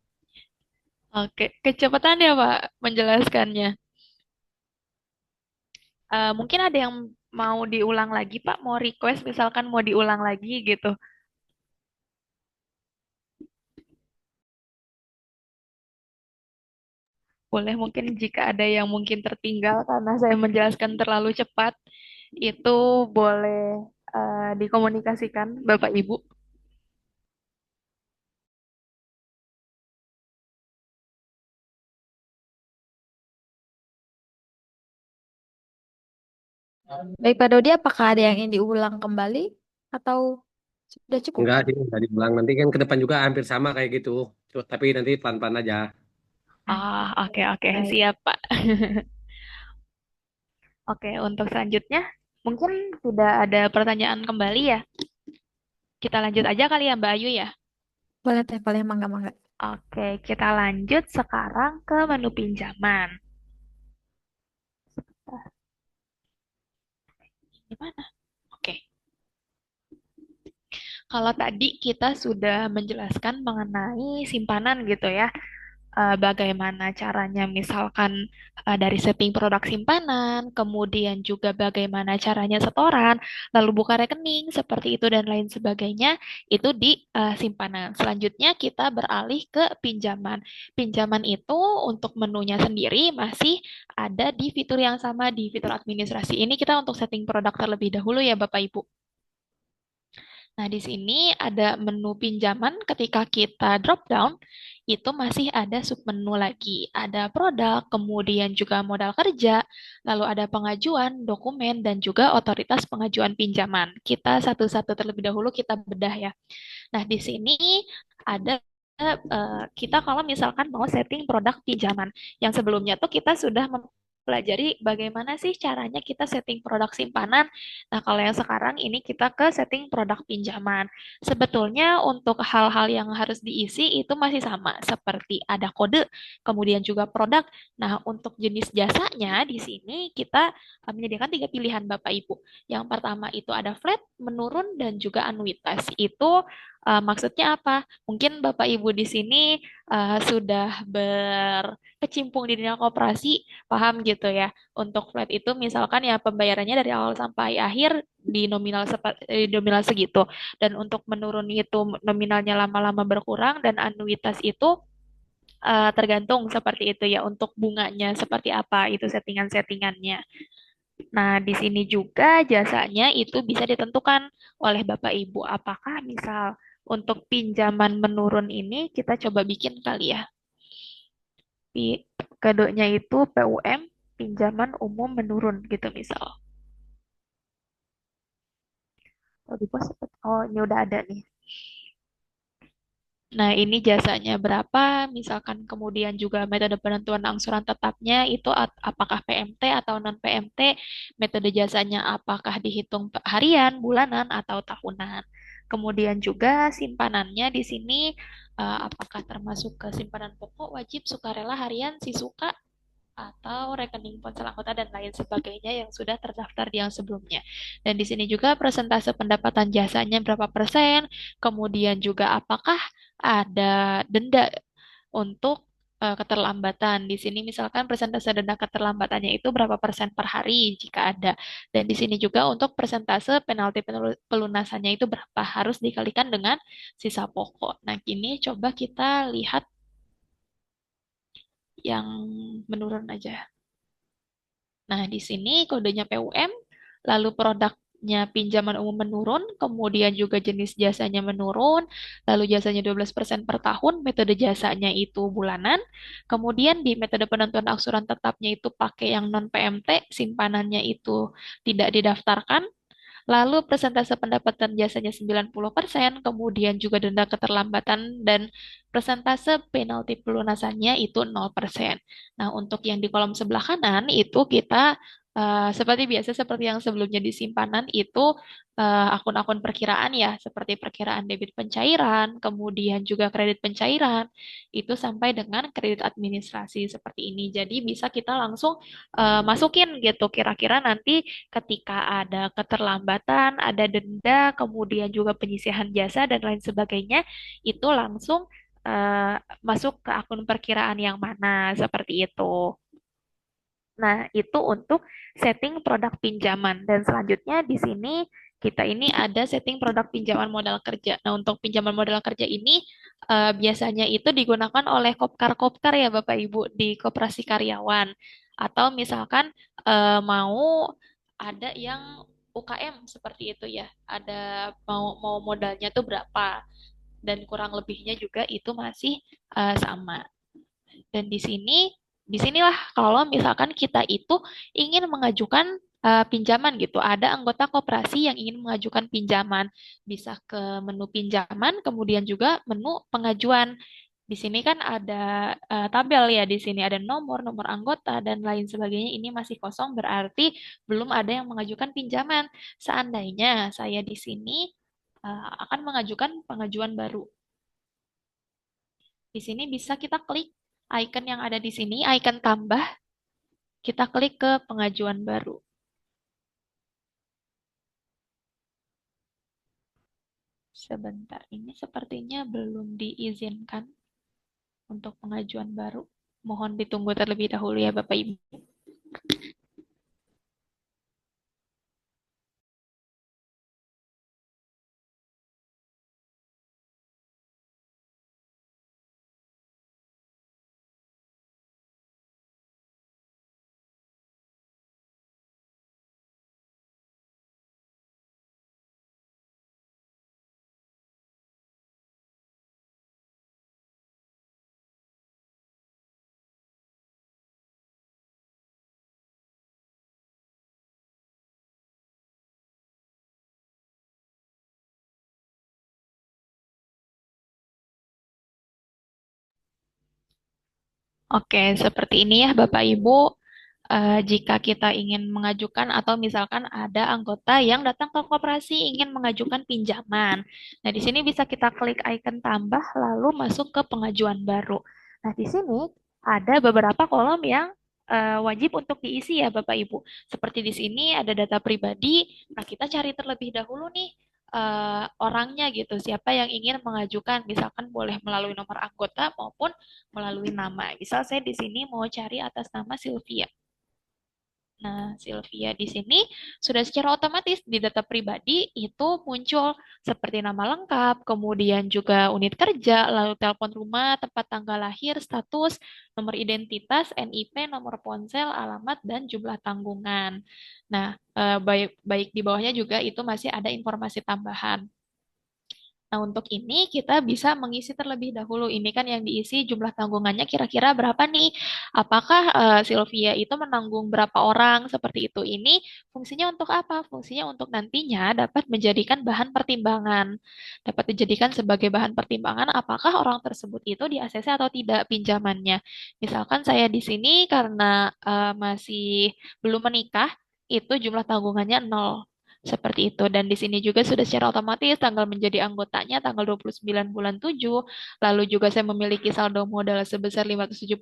Oke, kecepatan ya Pak menjelaskannya. Mungkin ada yang mau diulang lagi, Pak? Mau request misalkan mau diulang lagi gitu. Boleh mungkin jika ada yang mungkin tertinggal karena saya menjelaskan terlalu cepat, itu boleh dikomunikasikan Bapak Ibu. Baik Pak Dodi, apakah ada yang ingin diulang kembali? Atau sudah cukup? Enggak sih, nggak diulang. Nanti kan ke depan juga hampir sama kayak gitu. Tapi nanti pelan-pelan aja. Oke, oke, Baik. siap, Pak. Oke, untuk selanjutnya, mungkin sudah ada pertanyaan kembali ya. Kita lanjut aja kali ya, Mbak Ayu ya. Boleh Teh, boleh mangga-mangga. Oke, kita lanjut sekarang ke menu pinjaman. Gimana? Oke. Kalau tadi kita sudah menjelaskan mengenai simpanan gitu ya, bagaimana caranya misalkan dari setting produk simpanan, kemudian juga bagaimana caranya setoran, lalu buka rekening, seperti itu dan lain sebagainya, itu di simpanan. Selanjutnya kita beralih ke pinjaman. Pinjaman itu untuk menunya sendiri masih ada di fitur yang sama di fitur administrasi. Ini kita untuk setting produk terlebih dahulu ya Bapak Ibu. Nah, di sini ada menu pinjaman. Ketika kita drop down, itu masih ada submenu lagi. Ada produk, kemudian juga modal kerja, lalu ada pengajuan, dokumen, dan juga otoritas pengajuan pinjaman. Kita satu-satu terlebih dahulu kita bedah ya. Nah, di sini ada kita kalau misalkan mau setting produk pinjaman. Yang sebelumnya tuh kita sudah pelajari bagaimana sih caranya kita setting produk simpanan. Nah, kalau yang sekarang ini kita ke setting produk pinjaman. Sebetulnya untuk hal-hal yang harus diisi itu masih sama, seperti ada kode, kemudian juga produk. Nah, untuk jenis jasanya di sini kita menyediakan tiga pilihan Bapak Ibu. Yang pertama itu ada flat, menurun, dan juga anuitas. Itu maksudnya apa? Mungkin Bapak Ibu di sini sudah berkecimpung di dunia koperasi, paham gitu ya. Untuk flat itu misalkan ya pembayarannya dari awal sampai akhir di nominal segitu. Dan untuk menurun itu nominalnya lama-lama berkurang dan anuitas itu tergantung seperti itu ya. Untuk bunganya seperti apa itu settingan-settingannya. Nah, di sini juga jasanya itu bisa ditentukan oleh Bapak Ibu. Apakah misal untuk pinjaman menurun ini kita coba bikin kali ya. Kodenya itu PUM, pinjaman umum menurun gitu misal. Oh, di pos oh, ini udah ada nih. Nah, ini jasanya berapa? Misalkan kemudian juga metode penentuan angsuran tetapnya itu apakah PMT atau non PMT? Metode jasanya apakah dihitung harian, bulanan, atau tahunan? Kemudian juga simpanannya di sini apakah termasuk ke simpanan pokok, wajib, sukarela, harian, si suka, atau rekening ponsel anggota dan lain sebagainya yang sudah terdaftar di yang sebelumnya. Dan di sini juga persentase pendapatan jasanya berapa persen, kemudian juga apakah ada denda untuk keterlambatan. Di sini misalkan persentase denda keterlambatannya itu berapa persen per hari jika ada. Dan di sini juga untuk persentase penalti pelunasannya itu berapa harus dikalikan dengan sisa pokok. Nah, kini coba kita lihat yang menurun aja. Nah, di sini kodenya PUM, lalu produknya pinjaman umum menurun, kemudian juga jenis jasanya menurun, lalu jasanya 12% per tahun, metode jasanya itu bulanan, kemudian di metode penentuan angsuran tetapnya itu pakai yang non PMT, simpanannya itu tidak didaftarkan, lalu persentase pendapatan jasanya 90%, kemudian juga denda keterlambatan dan persentase penalti pelunasannya itu 0%. Nah, untuk yang di kolom sebelah kanan itu kita seperti biasa seperti yang sebelumnya di simpanan itu akun-akun perkiraan ya, seperti perkiraan debit pencairan, kemudian juga kredit pencairan, itu sampai dengan kredit administrasi seperti ini. Jadi bisa kita langsung masukin gitu kira-kira nanti ketika ada keterlambatan, ada denda, kemudian juga penyisihan jasa dan lain sebagainya, itu langsung masuk ke akun perkiraan yang mana seperti itu. Nah, itu untuk setting produk pinjaman. Dan selanjutnya di sini kita ini ada setting produk pinjaman modal kerja. Nah, untuk pinjaman modal kerja ini biasanya itu digunakan oleh kopkar-kopkar ya Bapak Ibu di koperasi karyawan. Atau misalkan mau ada yang UKM seperti itu ya. Ada mau mau modalnya tuh berapa dan kurang lebihnya juga itu masih sama. Dan disinilah kalau misalkan kita itu ingin mengajukan pinjaman gitu. Ada anggota koperasi yang ingin mengajukan pinjaman. Bisa ke menu pinjaman, kemudian juga menu pengajuan. Di sini kan ada tabel ya, di sini ada nomor, nomor anggota, dan lain sebagainya. Ini masih kosong, berarti belum ada yang mengajukan pinjaman. Seandainya saya di sini akan mengajukan pengajuan baru. Di sini bisa kita klik icon yang ada di sini, icon tambah, kita klik ke pengajuan baru. Sebentar, ini sepertinya belum diizinkan untuk pengajuan baru. Mohon ditunggu terlebih dahulu ya Bapak Ibu. Oke, seperti ini ya Bapak Ibu. jika kita ingin mengajukan atau misalkan ada anggota yang datang ke koperasi ingin mengajukan pinjaman. Nah, di sini bisa kita klik icon tambah lalu masuk ke pengajuan baru. Nah, di sini ada beberapa kolom yang wajib untuk diisi ya Bapak Ibu. Seperti di sini ada data pribadi. Nah, kita cari terlebih dahulu nih orangnya gitu. Siapa yang ingin mengajukan, misalkan boleh melalui nomor anggota maupun melalui nama. Misal saya di sini mau cari atas nama Sylvia. Nah, Sylvia di sini sudah secara otomatis di data pribadi itu muncul seperti nama lengkap, kemudian juga unit kerja, lalu telepon rumah, tempat tanggal lahir, status, nomor identitas, NIP, nomor ponsel, alamat, dan jumlah tanggungan. Nah, baik di bawahnya juga itu masih ada informasi tambahan. Nah, untuk ini kita bisa mengisi terlebih dahulu. Ini kan yang diisi jumlah tanggungannya kira-kira berapa nih? Apakah Sylvia itu menanggung berapa orang seperti itu? Ini fungsinya untuk apa? Fungsinya untuk nantinya dapat menjadikan bahan pertimbangan. Dapat dijadikan sebagai bahan pertimbangan apakah orang tersebut itu di ACC atau tidak pinjamannya. Misalkan saya di sini karena masih belum menikah, itu jumlah tanggungannya nol. Seperti itu. Dan di sini juga sudah secara otomatis tanggal menjadi anggotanya tanggal 29 bulan 7. Lalu juga saya memiliki saldo modal sebesar 575.000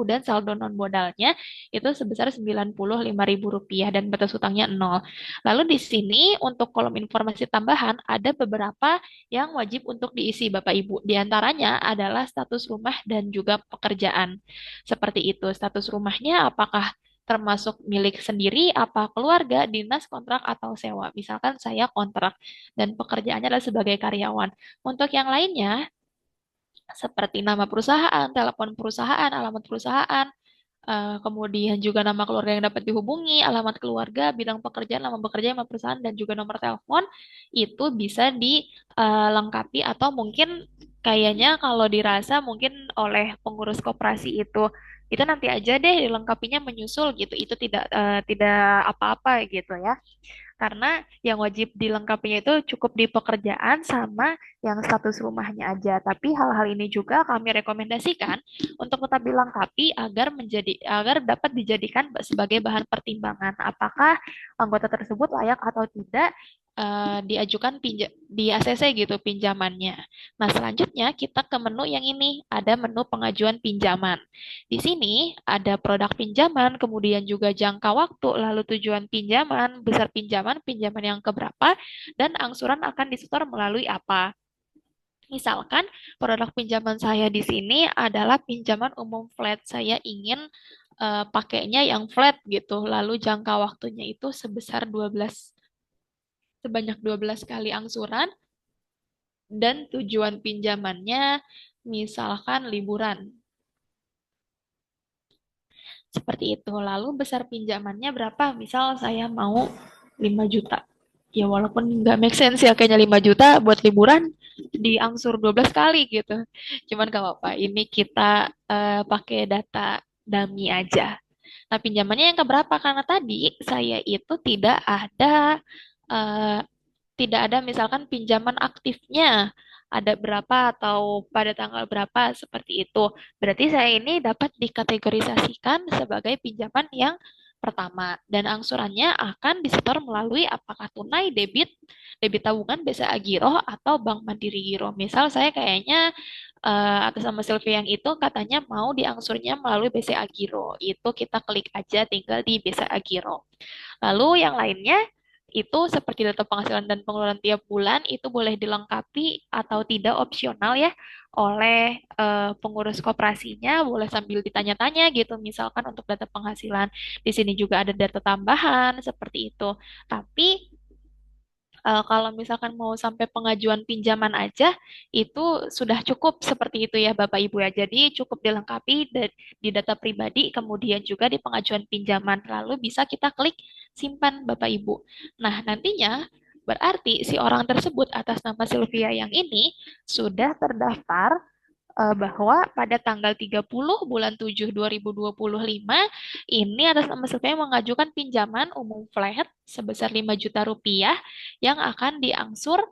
dan saldo non modalnya itu sebesar 95.000 rupiah dan batas utangnya nol. Lalu di sini untuk kolom informasi tambahan ada beberapa yang wajib untuk diisi Bapak Ibu. Di antaranya adalah status rumah dan juga pekerjaan. Seperti itu. Status rumahnya apakah termasuk milik sendiri, apa keluarga, dinas, kontrak, atau sewa. Misalkan saya kontrak dan pekerjaannya adalah sebagai karyawan. Untuk yang lainnya, seperti nama perusahaan, telepon perusahaan, alamat perusahaan, kemudian juga nama keluarga yang dapat dihubungi, alamat keluarga, bidang pekerjaan, nama bekerja, nama perusahaan, dan juga nomor telepon, itu bisa dilengkapi atau mungkin kayaknya kalau dirasa mungkin oleh pengurus koperasi itu nanti aja deh dilengkapinya menyusul gitu. Itu tidak apa-apa gitu ya. Karena yang wajib dilengkapinya itu cukup di pekerjaan sama yang status rumahnya aja. Tapi hal-hal ini juga kami rekomendasikan untuk tetap dilengkapi agar dapat dijadikan sebagai bahan pertimbangan apakah anggota tersebut layak atau tidak diajukan di ACC gitu pinjamannya. Nah, selanjutnya kita ke menu yang ini, ada menu pengajuan pinjaman. Di sini ada produk pinjaman, kemudian juga jangka waktu, lalu tujuan pinjaman, besar pinjaman, pinjaman yang keberapa, dan angsuran akan disetor melalui apa. Misalkan produk pinjaman saya di sini adalah pinjaman umum flat. Saya ingin pakainya yang flat gitu. Lalu jangka waktunya itu sebanyak 12 kali angsuran dan tujuan pinjamannya misalkan liburan. Seperti itu. Lalu besar pinjamannya berapa? Misal saya mau 5 juta. Ya walaupun nggak make sense ya kayaknya 5 juta buat liburan diangsur 12 kali gitu. Cuman gak apa-apa. Ini kita pakai data dummy aja. Nah, pinjamannya yang keberapa? Karena tadi saya itu eh, tidak ada misalkan pinjaman aktifnya ada berapa atau pada tanggal berapa seperti itu. Berarti saya ini dapat dikategorisasikan sebagai pinjaman yang pertama dan angsurannya akan disetor melalui apakah tunai, debit tabungan, BCA Giro atau Bank Mandiri Giro. Misal saya kayaknya atas nama Sylvia yang itu katanya mau diangsurnya melalui BCA Giro. Itu kita klik aja tinggal di BCA Giro. Lalu yang lainnya itu seperti data penghasilan dan pengeluaran tiap bulan itu boleh dilengkapi atau tidak opsional ya oleh pengurus koperasinya, boleh sambil ditanya-tanya gitu misalkan untuk data penghasilan. Di sini juga ada data tambahan seperti itu. Tapi kalau misalkan mau sampai pengajuan pinjaman aja, itu sudah cukup seperti itu ya Bapak Ibu ya. Jadi cukup dilengkapi di data pribadi, kemudian juga di pengajuan pinjaman. Lalu bisa kita klik simpan Bapak Ibu. Nah, nantinya berarti si orang tersebut atas nama Sylvia yang ini sudah terdaftar bahwa pada tanggal 30 bulan 7 2025 ini atas nama Sylvia mengajukan pinjaman umum flat sebesar 5 juta rupiah yang akan diangsur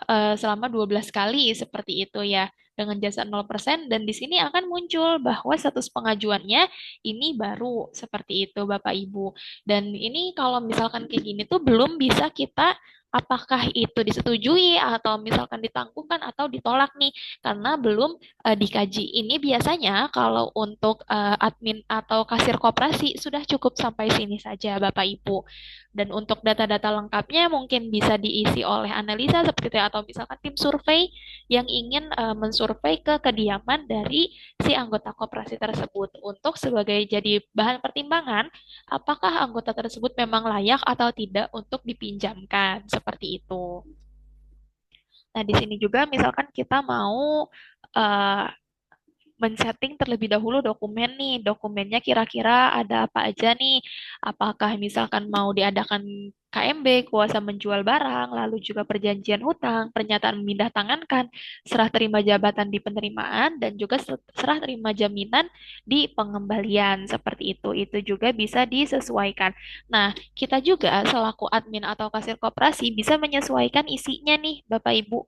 selama 12 kali seperti itu ya dengan jasa 0% dan di sini akan muncul bahwa status pengajuannya ini baru seperti itu Bapak Ibu. Dan ini kalau misalkan kayak gini tuh belum bisa kita apakah itu disetujui atau misalkan ditangguhkan atau ditolak nih karena belum dikaji. Ini biasanya kalau untuk admin atau kasir koperasi sudah cukup sampai sini saja Bapak Ibu. Dan untuk data-data lengkapnya mungkin bisa diisi oleh analisa seperti itu atau misalkan tim survei yang ingin mensurvei ke kediaman dari si anggota koperasi tersebut untuk sebagai jadi bahan pertimbangan apakah anggota tersebut memang layak atau tidak untuk dipinjamkan seperti itu. Nah, di sini juga misalkan kita mau uh, men-setting terlebih dahulu dokumen nih. Dokumennya kira-kira ada apa aja nih? Apakah misalkan mau diadakan KMB, kuasa menjual barang, lalu juga perjanjian hutang, pernyataan memindah tangankan, serah terima jabatan di penerimaan, dan juga serah terima jaminan di pengembalian. Seperti itu. Itu juga bisa disesuaikan. Nah, kita juga selaku admin atau kasir koperasi bisa menyesuaikan isinya nih, Bapak Ibu.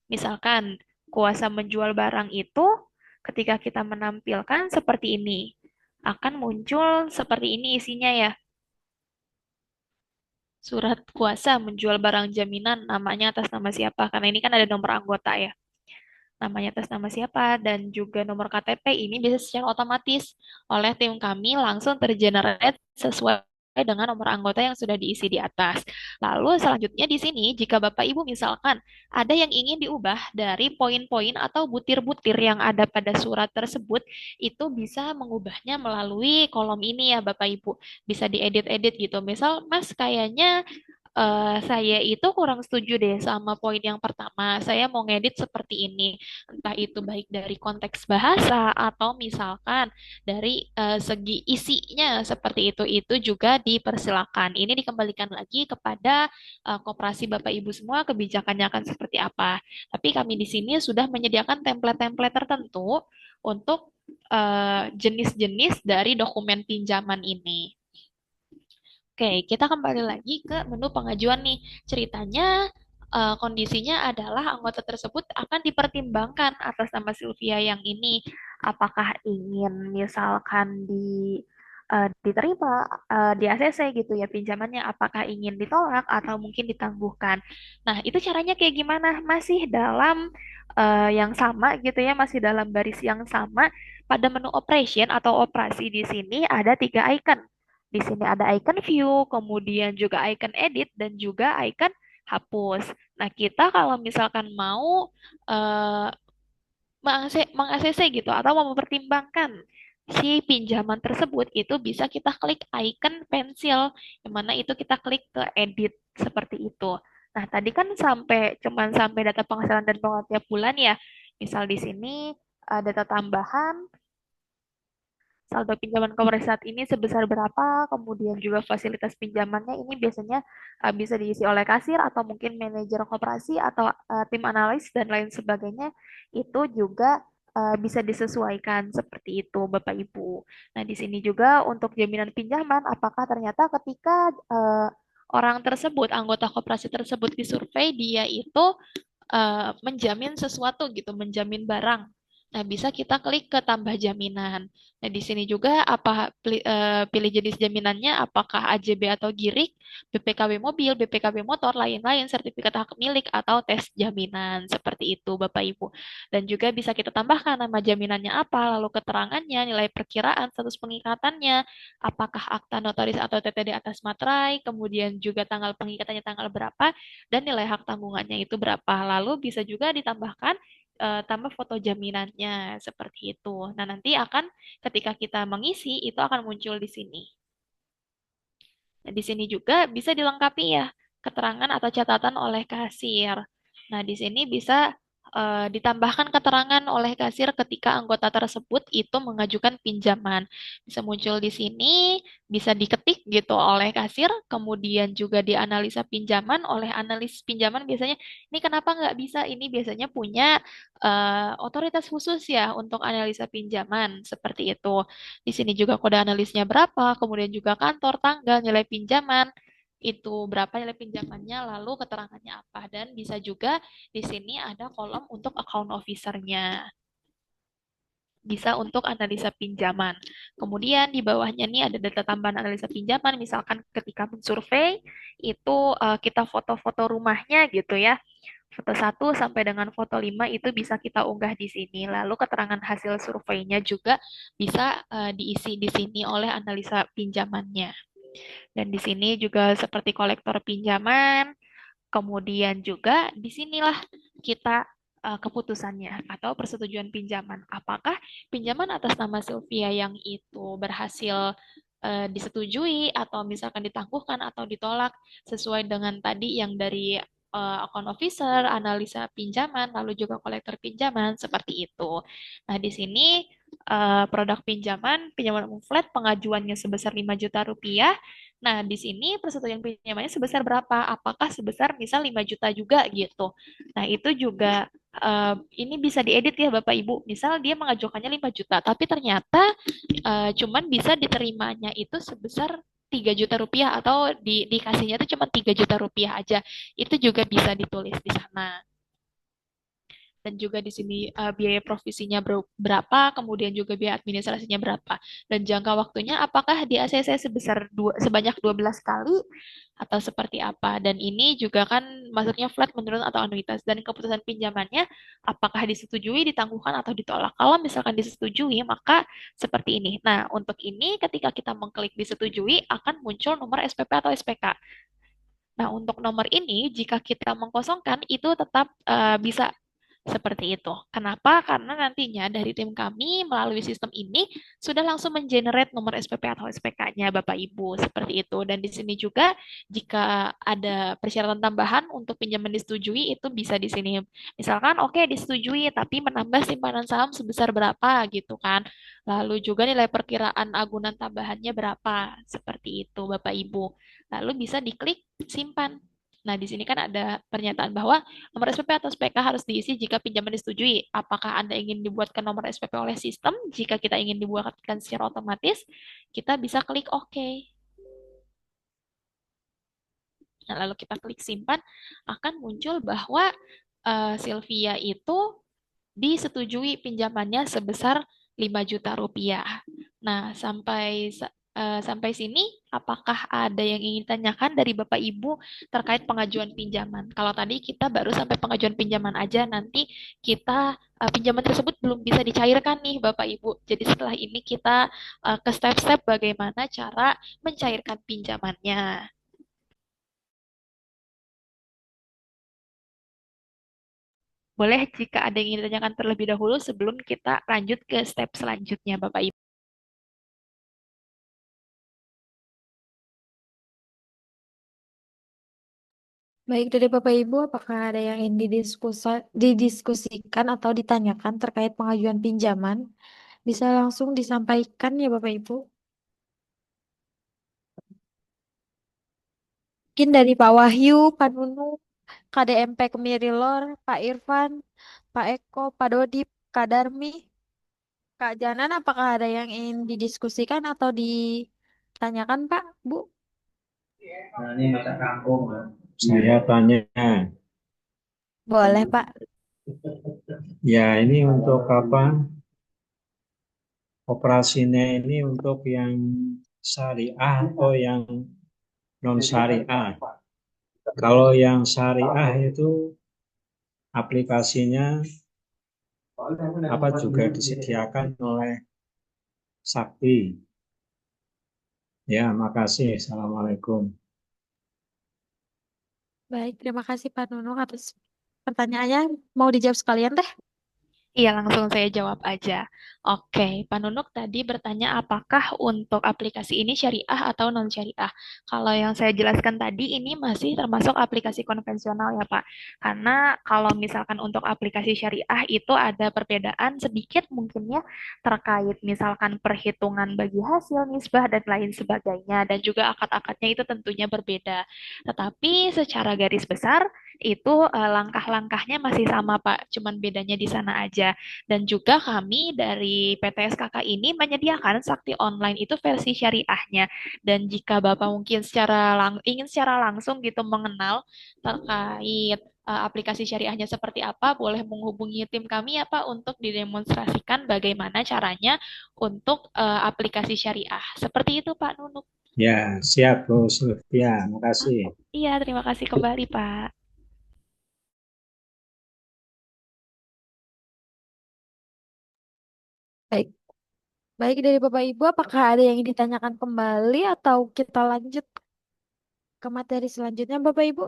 Misalkan kuasa menjual barang itu ketika kita menampilkan seperti ini. Akan muncul seperti ini isinya ya. Surat kuasa menjual barang jaminan namanya atas nama siapa? Karena ini kan ada nomor anggota ya. Namanya atas nama siapa dan juga nomor KTP ini bisa secara otomatis oleh tim kami langsung tergenerate sesuai dengan nomor anggota yang sudah diisi di atas. Lalu selanjutnya di sini jika Bapak Ibu misalkan ada yang ingin diubah dari poin-poin atau butir-butir yang ada pada surat tersebut, itu bisa mengubahnya melalui kolom ini ya Bapak Ibu. Bisa diedit-edit gitu. Misal Mas kayaknya saya itu kurang setuju deh sama poin yang pertama. Saya mau ngedit seperti ini. Entah itu baik dari konteks bahasa atau misalkan dari segi isinya seperti itu juga dipersilakan. Ini dikembalikan lagi kepada koperasi Bapak Ibu semua kebijakannya akan seperti apa. Tapi kami di sini sudah menyediakan template-template tertentu untuk jenis-jenis dari dokumen pinjaman ini. Oke, kita kembali lagi ke menu pengajuan nih. Ceritanya, kondisinya adalah anggota tersebut akan dipertimbangkan atas nama Sylvia yang ini. Apakah ingin misalkan diterima di ACC gitu ya pinjamannya, apakah ingin ditolak atau mungkin ditangguhkan. Nah, itu caranya kayak gimana? Masih dalam yang sama gitu ya, masih dalam baris yang sama. Pada menu operation atau operasi di sini ada 3 icon. Di sini ada icon view, kemudian juga icon edit, dan juga icon hapus. Nah, kita kalau misalkan mau eh, meng-ACC gitu atau mau mempertimbangkan si pinjaman tersebut, itu bisa kita klik icon pensil, yang mana itu kita klik ke edit seperti itu. Nah, tadi kan cuman sampai data penghasilan dan pengeluaran tiap bulan ya. Misal di sini data tambahan saldo pinjaman komersial saat ini sebesar berapa, kemudian juga fasilitas pinjamannya ini biasanya bisa diisi oleh kasir atau mungkin manajer koperasi atau tim analis dan lain sebagainya, itu juga bisa disesuaikan seperti itu Bapak Ibu. Nah, di sini juga untuk jaminan pinjaman, apakah ternyata ketika orang tersebut, anggota koperasi tersebut disurvei, dia itu menjamin sesuatu gitu, menjamin barang. Nah, bisa kita klik ke tambah jaminan. Nah, di sini juga pilih jenis jaminannya apakah AJB atau GIRIK, BPKB mobil, BPKB motor, lain-lain, sertifikat hak milik atau tes jaminan. Seperti itu, Bapak Ibu. Dan juga bisa kita tambahkan nama jaminannya apa, lalu keterangannya, nilai perkiraan, status pengikatannya, apakah akta notaris atau TTD atas materai, kemudian juga tanggal pengikatannya tanggal berapa, dan nilai hak tanggungannya itu berapa. Lalu bisa juga ditambahkan tambah foto jaminannya seperti itu. Nah, nanti akan ketika kita mengisi itu akan muncul di sini. Nah, di sini juga bisa dilengkapi ya keterangan atau catatan oleh kasir. Nah, di sini bisa ditambahkan keterangan oleh kasir ketika anggota tersebut itu mengajukan pinjaman. Bisa muncul di sini, bisa diketik gitu oleh kasir, kemudian juga dianalisa pinjaman oleh analis pinjaman biasanya, ini kenapa nggak bisa? Ini biasanya punya otoritas khusus ya untuk analisa pinjaman, seperti itu. Di sini juga kode analisnya berapa, kemudian juga kantor, tanggal, nilai pinjaman. itu berapa nilai pinjamannya, lalu keterangannya apa. Dan bisa juga di sini ada kolom untuk account officer-nya. Bisa untuk analisa pinjaman. Kemudian di bawahnya nih ada data tambahan analisa pinjaman, misalkan ketika mensurvei itu kita foto-foto rumahnya gitu ya. Foto 1 sampai dengan foto 5 itu bisa kita unggah di sini. Lalu keterangan hasil surveinya juga bisa diisi di sini oleh analisa pinjamannya. Dan di sini juga seperti kolektor pinjaman, kemudian juga disinilah kita keputusannya atau persetujuan pinjaman. Apakah pinjaman atas nama Sylvia yang itu berhasil disetujui atau misalkan ditangguhkan atau ditolak sesuai dengan tadi yang dari account officer, analisa pinjaman, lalu juga kolektor pinjaman seperti itu. Nah, di sini produk pinjaman umum flat pengajuannya sebesar 5 juta rupiah. Nah, di sini persetujuan pinjamannya sebesar berapa? Apakah sebesar misal 5 juta juga gitu. Nah, itu juga ini bisa diedit ya Bapak Ibu. Misal dia mengajukannya 5 juta, tapi ternyata cuman bisa diterimanya itu sebesar 3 juta rupiah atau dikasihnya itu cuma 3 juta rupiah aja. Itu juga bisa ditulis di sana. Dan juga di sini biaya provisinya berapa, kemudian juga biaya administrasinya berapa, dan jangka waktunya apakah di ACC sebanyak 12 kali atau seperti apa. Dan ini juga kan maksudnya flat menurun atau anuitas, dan keputusan pinjamannya apakah disetujui, ditangguhkan atau ditolak. Kalau misalkan disetujui maka seperti ini. Nah, untuk ini ketika kita mengklik disetujui akan muncul nomor SPP atau SPK. Nah, untuk nomor ini, jika kita mengkosongkan, itu tetap bisa seperti itu. Kenapa? Karena nantinya dari tim kami melalui sistem ini sudah langsung mengenerate nomor SPP atau SPK-nya Bapak Ibu seperti itu. Dan di sini juga jika ada persyaratan tambahan untuk pinjaman disetujui itu bisa di sini. Misalkan oke disetujui tapi menambah simpanan saham sebesar berapa gitu kan. Lalu juga nilai perkiraan agunan tambahannya berapa seperti itu Bapak Ibu. Lalu bisa diklik simpan. Nah, di sini kan ada pernyataan bahwa nomor SPP atau SPK harus diisi jika pinjaman disetujui. Apakah Anda ingin dibuatkan nomor SPP oleh sistem? Jika kita ingin dibuatkan secara otomatis, kita bisa klik OK. Nah, lalu kita klik simpan, akan muncul bahwa Sylvia itu disetujui pinjamannya sebesar 5 juta rupiah. Nah, sampai sini, apakah ada yang ingin ditanyakan dari Bapak Ibu terkait pengajuan pinjaman? Kalau tadi kita baru sampai pengajuan pinjaman aja, nanti kita pinjaman tersebut belum bisa dicairkan nih Bapak Ibu. Jadi setelah ini kita ke step-step bagaimana cara mencairkan pinjamannya. Boleh jika ada yang ingin ditanyakan terlebih dahulu sebelum kita lanjut ke step selanjutnya Bapak Ibu. Baik dari Bapak Ibu, apakah ada yang ingin didiskusikan atau ditanyakan terkait pengajuan pinjaman? Bisa langsung disampaikan ya Bapak Ibu. Mungkin dari Pak Wahyu, Pak Nunu, KDMP Kemirilor, Pak Irfan, Pak Eko, Pak Dodi, Kak Darmi, Kak Janan, apakah ada yang ingin didiskusikan atau ditanyakan Pak, Bu? Nah, ini mata kampung, Pak. Saya tanya, Boleh Pak. ya ini untuk apa? Operasinya ini untuk yang syariah atau yang non syariah? Kalau yang syariah itu aplikasinya apa juga disediakan oleh Sakti. Ya, makasih. Assalamualaikum. Baik, terima kasih Pak Nunu atas pertanyaannya. Mau dijawab sekalian teh? Iya, langsung saya jawab aja. Oke, Pak Nunuk tadi bertanya apakah untuk aplikasi ini syariah atau non-syariah. Kalau yang saya jelaskan tadi ini masih termasuk aplikasi konvensional ya Pak. Karena kalau misalkan untuk aplikasi syariah itu ada perbedaan sedikit mungkinnya terkait misalkan perhitungan bagi hasil, nisbah, dan lain sebagainya. Dan juga akad-akadnya itu tentunya berbeda. Tetapi secara garis besar, itu langkah-langkahnya masih sama Pak, cuman bedanya di sana aja. Dan juga kami dari PTSKK ini menyediakan Sakti Online itu versi syariahnya. Dan jika Bapak mungkin ingin secara langsung gitu mengenal terkait aplikasi syariahnya seperti apa, boleh menghubungi tim kami ya Pak untuk didemonstrasikan bagaimana caranya untuk aplikasi syariah. Seperti itu Pak Nunuk. Ya, siap Bu Sylvia. Makasih. Iya, terima kasih kembali Pak. Baik, baik dari Bapak Ibu, apakah ada yang ingin ditanyakan kembali atau kita lanjut ke materi selanjutnya, Bapak Ibu?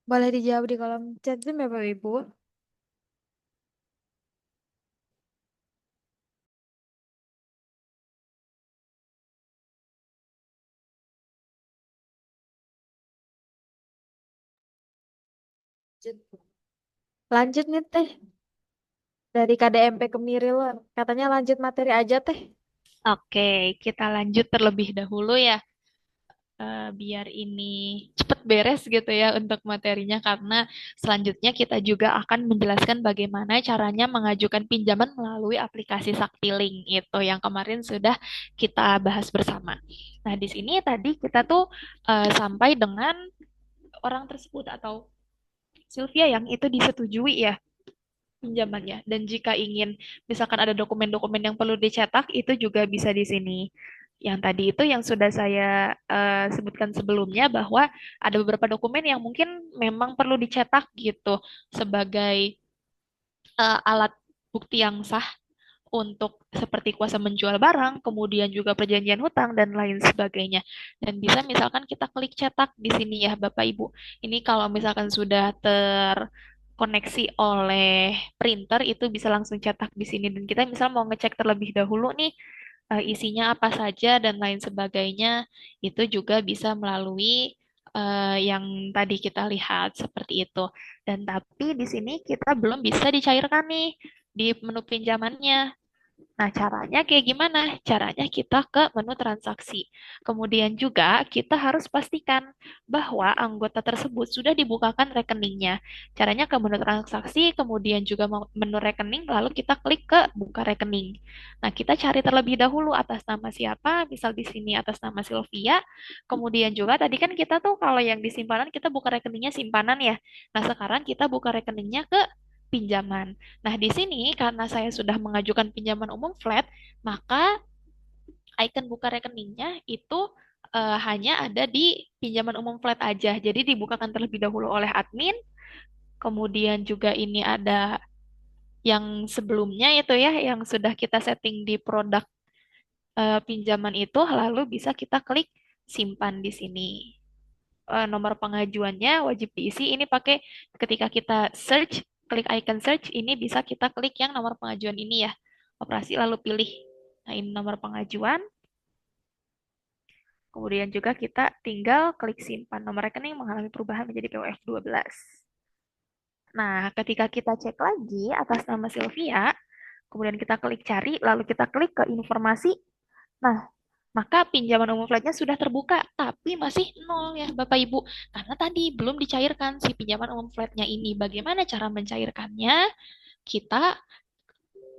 Boleh dijawab di kolom chat Zoom ya, Bapak Ibu. Lanjut nih Teh, dari KDMP ke Miril, katanya lanjut materi aja Teh. Oke, kita lanjut terlebih dahulu ya, biar ini cepat beres gitu ya untuk materinya, karena selanjutnya kita juga akan menjelaskan bagaimana caranya mengajukan pinjaman melalui aplikasi Saktiling itu yang kemarin sudah kita bahas bersama. Nah, di sini tadi kita tuh sampai dengan orang tersebut atau Sylvia yang itu disetujui ya pinjamannya. Dan jika ingin, misalkan ada dokumen-dokumen yang perlu dicetak, itu juga bisa di sini. Yang tadi itu yang sudah saya sebutkan sebelumnya bahwa ada beberapa dokumen yang mungkin memang perlu dicetak gitu sebagai alat bukti yang sah untuk seperti kuasa menjual barang, kemudian juga perjanjian hutang dan lain sebagainya. Dan bisa misalkan kita klik cetak di sini ya Bapak Ibu. Ini kalau misalkan sudah terkoneksi oleh printer itu bisa langsung cetak di sini, dan kita misal mau ngecek terlebih dahulu nih isinya apa saja dan lain sebagainya, itu juga bisa melalui yang tadi kita lihat seperti itu. Dan tapi di sini kita belum bisa dicairkan nih di menu pinjamannya. Nah, caranya kayak gimana? Caranya kita ke menu transaksi. Kemudian juga kita harus pastikan bahwa anggota tersebut sudah dibukakan rekeningnya. Caranya ke menu transaksi, kemudian juga menu rekening, lalu kita klik ke buka rekening. Nah, kita cari terlebih dahulu atas nama siapa, misal di sini atas nama Sylvia. Kemudian juga tadi kan kita tuh kalau yang di simpanan kita buka rekeningnya simpanan ya. Nah, sekarang kita buka rekeningnya ke pinjaman. Nah, di sini karena saya sudah mengajukan pinjaman umum flat, maka icon buka rekeningnya itu hanya ada di pinjaman umum flat aja. Jadi dibukakan terlebih dahulu oleh admin, kemudian juga ini ada yang sebelumnya itu ya, yang sudah kita setting di produk pinjaman itu, lalu bisa kita klik simpan di sini. Nomor pengajuannya wajib diisi. Ini pakai ketika kita search, klik icon search, ini bisa kita klik yang nomor pengajuan ini ya. Operasi lalu pilih. Nah, ini nomor pengajuan. Kemudian juga kita tinggal klik simpan. Nomor rekening mengalami perubahan menjadi POF 12. Nah, ketika kita cek lagi atas nama Sylvia, kemudian kita klik cari, lalu kita klik ke informasi. Nah, maka pinjaman umum flatnya sudah terbuka, tapi masih nol ya Bapak Ibu. Karena tadi belum dicairkan si pinjaman umum flatnya ini. Bagaimana cara mencairkannya? Kita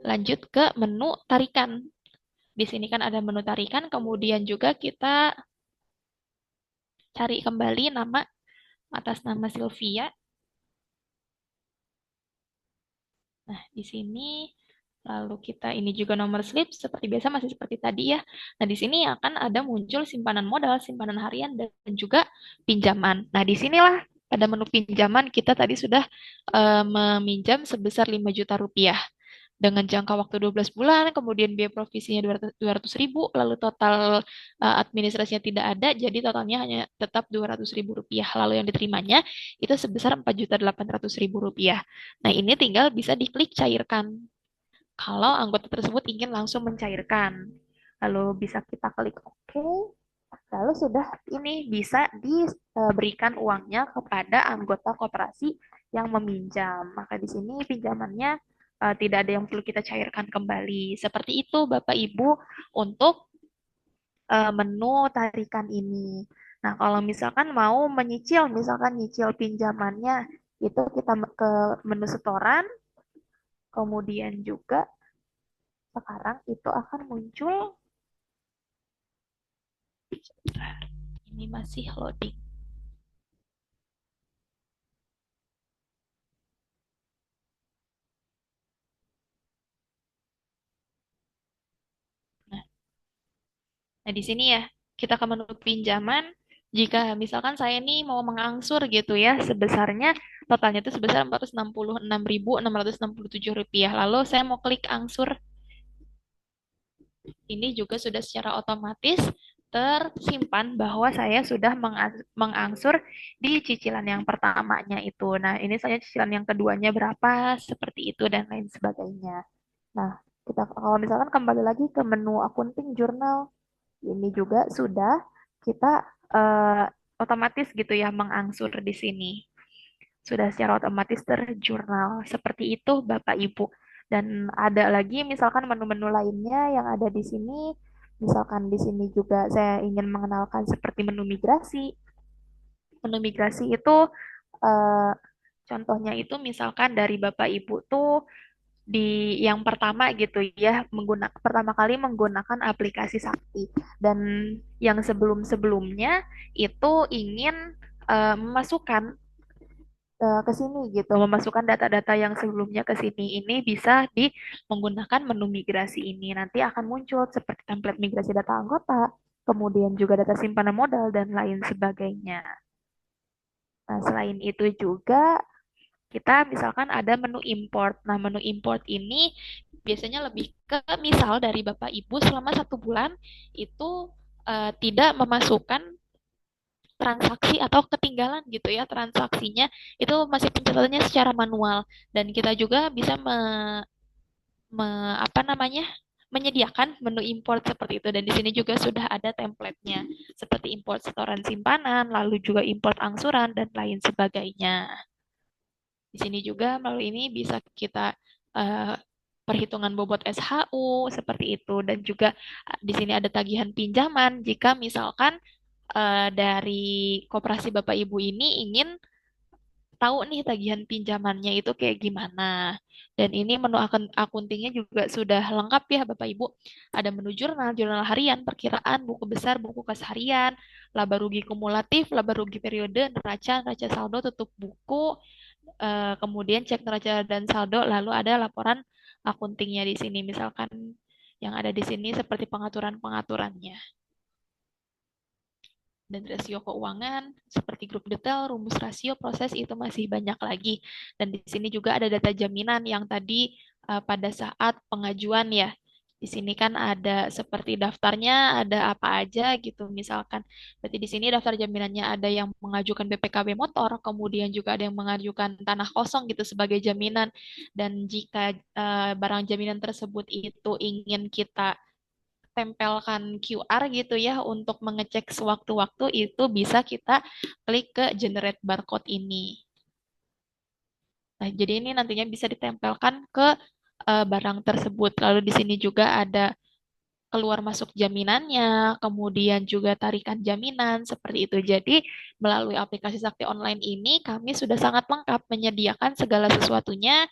lanjut ke menu tarikan. Di sini kan ada menu tarikan, kemudian juga kita cari kembali nama atas nama Sylvia. Nah, di sini lalu kita ini juga nomor slip seperti biasa masih seperti tadi ya. Nah, di sini akan ada muncul simpanan modal, simpanan harian dan juga pinjaman. Nah, di sinilah pada menu pinjaman kita tadi sudah meminjam sebesar 5 juta rupiah dengan jangka waktu 12 bulan, kemudian biaya provisinya 200 ribu, lalu total administrasinya tidak ada, jadi totalnya hanya tetap 200 ribu rupiah. Lalu yang diterimanya itu sebesar 4.800.000 rupiah. Nah, ini tinggal bisa diklik cairkan. Kalau anggota tersebut ingin langsung mencairkan, lalu bisa kita klik OK, lalu sudah ini bisa diberikan uangnya kepada anggota koperasi yang meminjam. Maka di sini pinjamannya tidak ada yang perlu kita cairkan kembali. Seperti itu Bapak Ibu untuk menu tarikan ini. Nah, kalau misalkan mau menyicil, misalkan nyicil pinjamannya, itu kita ke menu setoran, kemudian juga sekarang itu akan muncul, ini masih loading. Nah, nah, di sini ya, kita ke menu pinjaman. Jika misalkan saya nih mau mengangsur gitu ya, sebesarnya totalnya itu sebesar Rp466.667. Lalu saya mau klik angsur. Ini juga sudah secara otomatis tersimpan bahwa saya sudah mengangsur di cicilan yang pertamanya itu. Nah, ini saya cicilan yang keduanya berapa, seperti itu, dan lain sebagainya. Nah, kita kalau misalkan kembali lagi ke menu akunting jurnal, ini juga sudah kita eh, otomatis gitu ya mengangsur di sini. Sudah secara otomatis terjurnal. Seperti itu Bapak Ibu. Dan ada lagi misalkan menu-menu lainnya yang ada di sini. Misalkan di sini juga saya ingin mengenalkan seperti menu migrasi. Menu migrasi itu eh, contohnya itu misalkan dari Bapak Ibu tuh di yang pertama gitu ya menggunakan pertama kali menggunakan aplikasi Sakti dan yang sebelum-sebelumnya itu ingin memasukkan ke sini gitu, memasukkan data-data yang sebelumnya ke sini ini bisa di menggunakan menu migrasi ini. Nanti akan muncul seperti template migrasi data anggota, kemudian juga data simpanan modal dan lain sebagainya. Nah, selain itu juga kita misalkan ada menu import. Nah, menu import ini biasanya lebih ke misal dari Bapak Ibu selama 1 bulan itu tidak memasukkan transaksi atau ketinggalan gitu ya transaksinya itu masih pencatatannya secara manual dan kita juga bisa apa namanya menyediakan menu import seperti itu dan di sini juga sudah ada template-nya seperti import setoran simpanan lalu juga import angsuran dan lain sebagainya. Di sini juga melalui ini bisa kita uh, perhitungan bobot SHU seperti itu dan juga di sini ada tagihan pinjaman jika misalkan dari koperasi Bapak Ibu ini ingin tahu nih tagihan pinjamannya itu kayak gimana. Dan ini menu akuntingnya juga sudah lengkap ya Bapak Ibu. Ada menu jurnal, jurnal harian, perkiraan, buku besar, buku kas harian, laba rugi kumulatif, laba rugi periode, neraca, neraca saldo, tutup buku, kemudian cek neraca dan saldo, lalu ada laporan akuntingnya di sini. Misalkan yang ada di sini seperti pengaturan-pengaturannya dan rasio keuangan seperti grup detail, rumus rasio, proses itu masih banyak lagi. Dan di sini juga ada data jaminan yang tadi pada saat pengajuan ya. Di sini kan ada seperti daftarnya, ada apa aja gitu misalkan. Berarti di sini daftar jaminannya ada yang mengajukan BPKB motor, kemudian juga ada yang mengajukan tanah kosong gitu sebagai jaminan. Dan jika barang jaminan tersebut itu ingin kita tempelkan QR gitu ya untuk mengecek sewaktu-waktu itu bisa kita klik ke generate barcode ini. Nah, jadi ini nantinya bisa ditempelkan ke barang tersebut. Lalu di sini juga ada keluar masuk jaminannya, kemudian juga tarikan jaminan seperti itu. Jadi melalui aplikasi Sakti Online ini kami sudah sangat lengkap menyediakan segala sesuatunya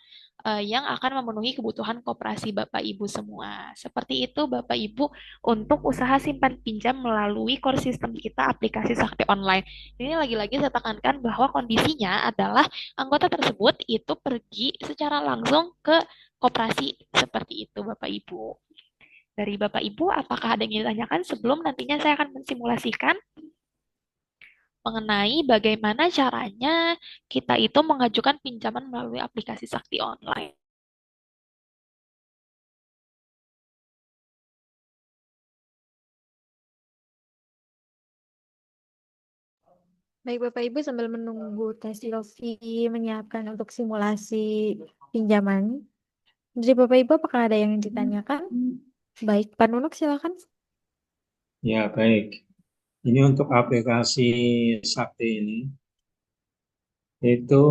yang akan memenuhi kebutuhan koperasi Bapak Ibu semua. Seperti itu Bapak Ibu untuk usaha simpan pinjam melalui core system kita aplikasi Sakti Online. Ini lagi-lagi saya tekankan bahwa kondisinya adalah anggota tersebut itu pergi secara langsung ke koperasi seperti itu Bapak Ibu. Dari Bapak Ibu, apakah ada yang ingin ditanyakan sebelum nantinya saya akan mensimulasikan mengenai bagaimana caranya kita itu mengajukan pinjaman melalui aplikasi Sakti Online. Baik Bapak Ibu sambil menunggu tes Lofi menyiapkan untuk simulasi pinjaman. Dari Bapak Ibu apakah ada yang ditanyakan? Baik, Pak Nunuk silakan. Ya, baik. Ini untuk aplikasi Sakti ini, itu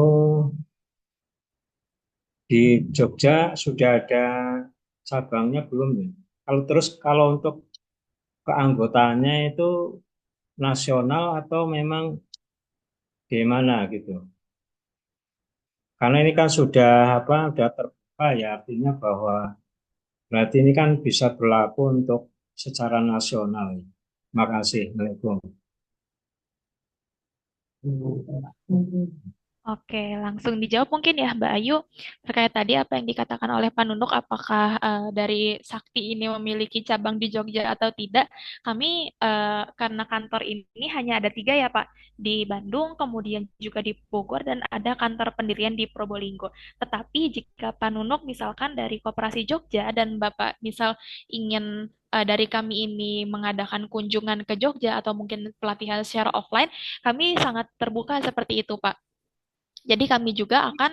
di Jogja sudah ada cabangnya belum ya? Kalau untuk keanggotaannya itu nasional atau memang gimana gitu. Karena ini kan sudah apa, sudah terbuka ya, artinya bahwa berarti ini kan bisa berlaku untuk secara nasional. Makasih. Assalamualaikum. Oke, langsung dijawab mungkin ya Mbak Ayu terkait tadi apa yang dikatakan oleh Pak Nunuk, apakah dari Sakti ini memiliki cabang di Jogja atau tidak? Kami karena kantor ini hanya ada 3 ya Pak, di Bandung, kemudian juga di Bogor dan ada kantor pendirian di Probolinggo. Tetapi jika Pak Nunuk misalkan dari Koperasi Jogja dan Bapak misal ingin dari kami ini mengadakan kunjungan ke Jogja atau mungkin pelatihan secara offline, kami sangat terbuka seperti itu Pak. Jadi kami juga akan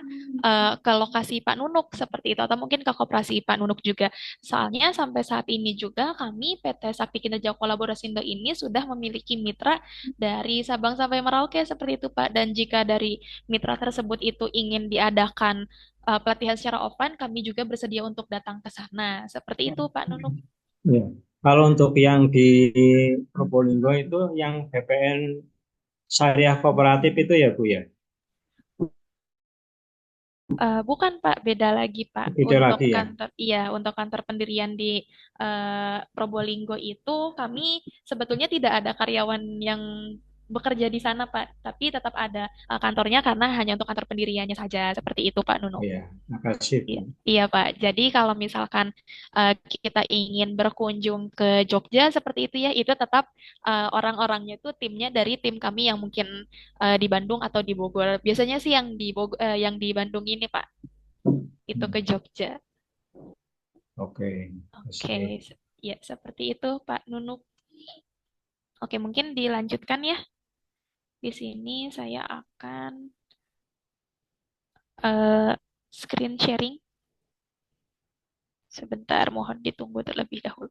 ke lokasi Pak Nunuk seperti itu atau mungkin ke koperasi Pak Nunuk juga. Soalnya sampai saat ini juga kami PT Sakti Kinerja Kolaborasindo ini sudah memiliki mitra dari Sabang sampai Merauke seperti itu Pak. Dan jika dari mitra tersebut itu ingin diadakan pelatihan secara offline, kami juga bersedia untuk datang ke sana. Seperti itu Pak Nunuk. Ya. Kalau untuk yang di Probolinggo itu yang BPN Syariah Kooperatif itu ya Bu ya? Bukan Pak, beda lagi Pak. Beda Untuk lagi ya? kantor, iya, untuk kantor pendirian di Probolinggo itu kami sebetulnya tidak ada karyawan yang bekerja di sana Pak, tapi tetap ada kantornya karena hanya untuk kantor pendiriannya saja. Seperti itu Pak Nunu. Iya, makasih Bu. Iya, iya Pak. Jadi kalau misalkan kita ingin berkunjung ke Jogja seperti itu ya, itu tetap orang-orangnya itu timnya dari tim kami yang mungkin di Bandung atau di Bogor. Biasanya sih yang di yang di Bandung ini Pak, itu ke Jogja. Oke, Oke, makasih. ya seperti itu Pak Nunuk. Oke, mungkin dilanjutkan ya. Di sini saya akan eh, screen sharing. Sebentar, mohon ditunggu terlebih dahulu.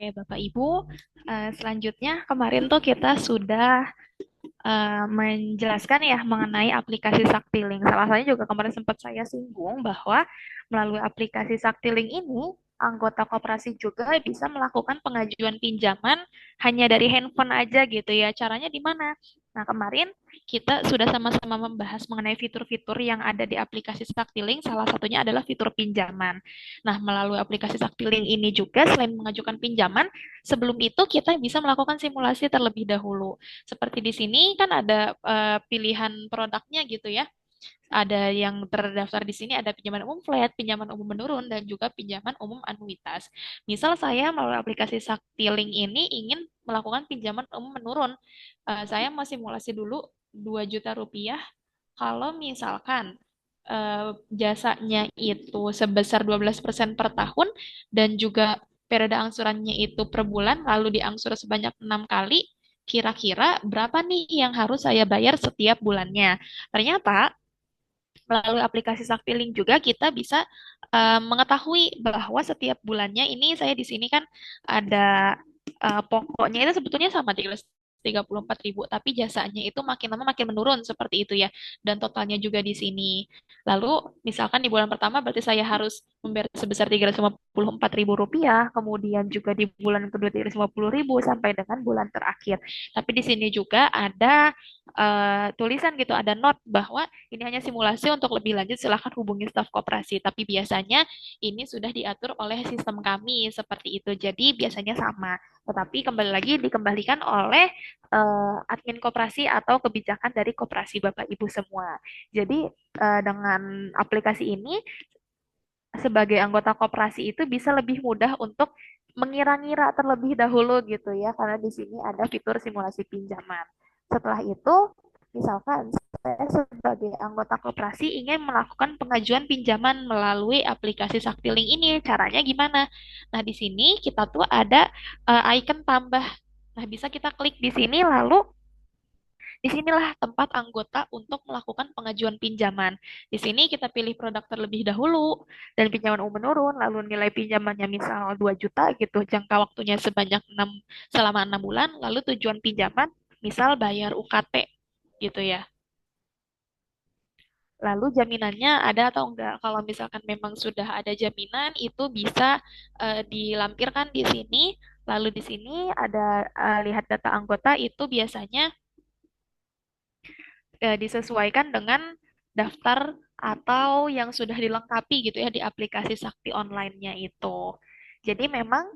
Oke, Bapak Ibu, selanjutnya kemarin tuh kita sudah menjelaskan ya mengenai aplikasi Saktiling. Salah satunya juga kemarin sempat saya singgung bahwa melalui aplikasi Saktiling ini, anggota koperasi juga bisa melakukan pengajuan pinjaman hanya dari handphone aja gitu ya. Caranya di mana? Nah, kemarin kita sudah sama-sama membahas mengenai fitur-fitur yang ada di aplikasi Saktiling, salah satunya adalah fitur pinjaman. Nah, melalui aplikasi Saktiling ini juga selain mengajukan pinjaman, sebelum itu kita bisa melakukan simulasi terlebih dahulu. Seperti di sini kan ada pilihan produknya gitu ya. Ada yang terdaftar di sini ada pinjaman umum flat, pinjaman umum menurun, dan juga pinjaman umum anuitas. Misal saya melalui aplikasi Saktiling ini ingin melakukan pinjaman umum menurun. Saya mau simulasi dulu 2 juta rupiah. Kalau misalkan jasanya itu sebesar 12% per tahun dan juga periode angsurannya itu per bulan lalu diangsur sebanyak 6 kali, kira-kira berapa nih yang harus saya bayar setiap bulannya? Ternyata melalui aplikasi Saktiling juga kita bisa mengetahui bahwa setiap bulannya ini saya di sini kan ada pokoknya itu sebetulnya sama 34.000, tapi jasanya itu makin lama makin menurun seperti itu ya. Dan totalnya juga di sini. Lalu misalkan di bulan pertama berarti saya harus membayar sebesar 354.000 rupiah, kemudian juga di bulan kedua 350.000 sampai dengan bulan terakhir. Tapi di sini juga ada tulisan gitu, ada note bahwa ini hanya simulasi, untuk lebih lanjut silahkan hubungi staf koperasi. Tapi biasanya ini sudah diatur oleh sistem kami seperti itu. Jadi biasanya sama. Tetapi kembali lagi dikembalikan oleh admin koperasi atau kebijakan dari koperasi Bapak Ibu semua. Jadi dengan aplikasi ini sebagai anggota koperasi itu bisa lebih mudah untuk mengira-ngira terlebih dahulu gitu ya, karena di sini ada fitur simulasi pinjaman. Setelah itu, misalkan saya sebagai anggota koperasi ingin melakukan pengajuan pinjaman melalui aplikasi Saktiling ini, caranya gimana? Nah, di sini kita tuh ada icon tambah. Nah, bisa kita klik di sini lalu disinilah tempat anggota untuk melakukan pengajuan pinjaman. Di sini kita pilih produk terlebih dahulu dan pinjaman umum menurun, lalu nilai pinjamannya misal 2 juta gitu, jangka waktunya selama 6 bulan, lalu tujuan pinjaman misal bayar UKT gitu ya. Lalu jaminannya ada atau enggak? Kalau misalkan memang sudah ada jaminan, itu bisa dilampirkan di sini. Lalu di sini ada lihat data anggota, itu biasanya disesuaikan dengan daftar atau yang sudah dilengkapi gitu ya di aplikasi Sakti online-nya itu. Jadi memang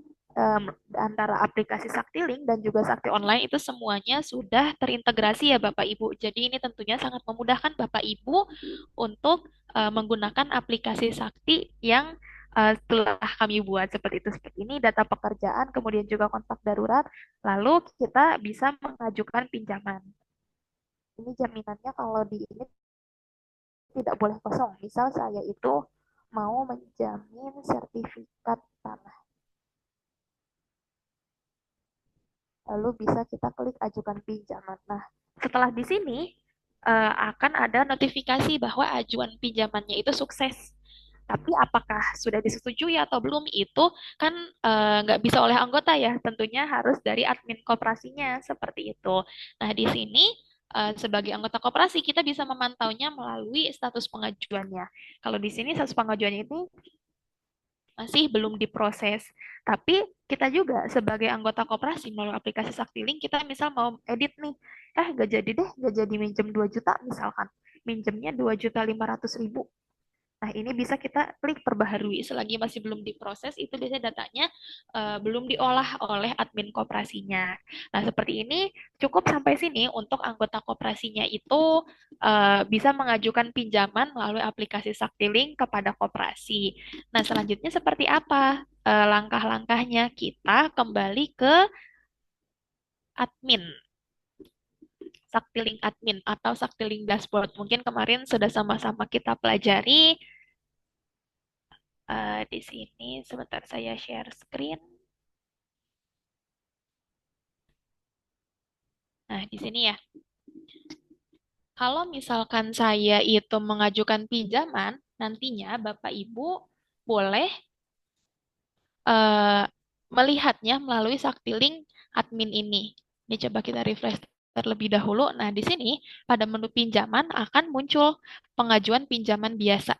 antara aplikasi Sakti Link dan juga Sakti Online itu semuanya sudah terintegrasi ya Bapak Ibu. Jadi ini tentunya sangat memudahkan Bapak Ibu untuk menggunakan aplikasi Sakti yang telah kami buat seperti itu. Seperti ini data pekerjaan, kemudian juga kontak darurat, lalu kita bisa mengajukan pinjaman. Ini jaminannya kalau di ini tidak boleh kosong. Misal saya itu mau menjamin sertifikat tanah. Lalu bisa kita klik ajukan pinjaman. Nah, setelah di sini akan ada notifikasi bahwa ajuan pinjamannya itu sukses. Tapi apakah sudah disetujui atau belum itu kan nggak bisa oleh anggota ya, tentunya harus dari admin koperasinya seperti itu. Nah, di sini sebagai anggota koperasi kita bisa memantaunya melalui status pengajuannya. Kalau di sini status pengajuannya itu masih belum diproses. Tapi kita juga sebagai anggota koperasi melalui aplikasi Saktiling, kita misal mau edit nih, gak jadi deh, gak jadi minjem 2 juta misalkan. Minjemnya 2.500.000. Nah, ini bisa kita klik perbaharui. Selagi masih belum diproses, itu biasanya datanya belum diolah oleh admin koperasinya. Nah, seperti ini cukup sampai sini untuk anggota koperasinya itu bisa mengajukan pinjaman melalui aplikasi Saktiling kepada koperasi. Nah, selanjutnya seperti apa langkah-langkahnya? Kita kembali ke admin. Saktiling admin atau Saktiling dashboard. Mungkin kemarin sudah sama-sama kita pelajari. Di sini sebentar saya share screen. Nah, di sini ya. Kalau misalkan saya itu mengajukan pinjaman, nantinya Bapak Ibu boleh eh, melihatnya melalui Saktiling admin ini. Ini coba kita refresh terlebih dahulu. Nah, di sini pada menu pinjaman akan muncul pengajuan pinjaman biasa.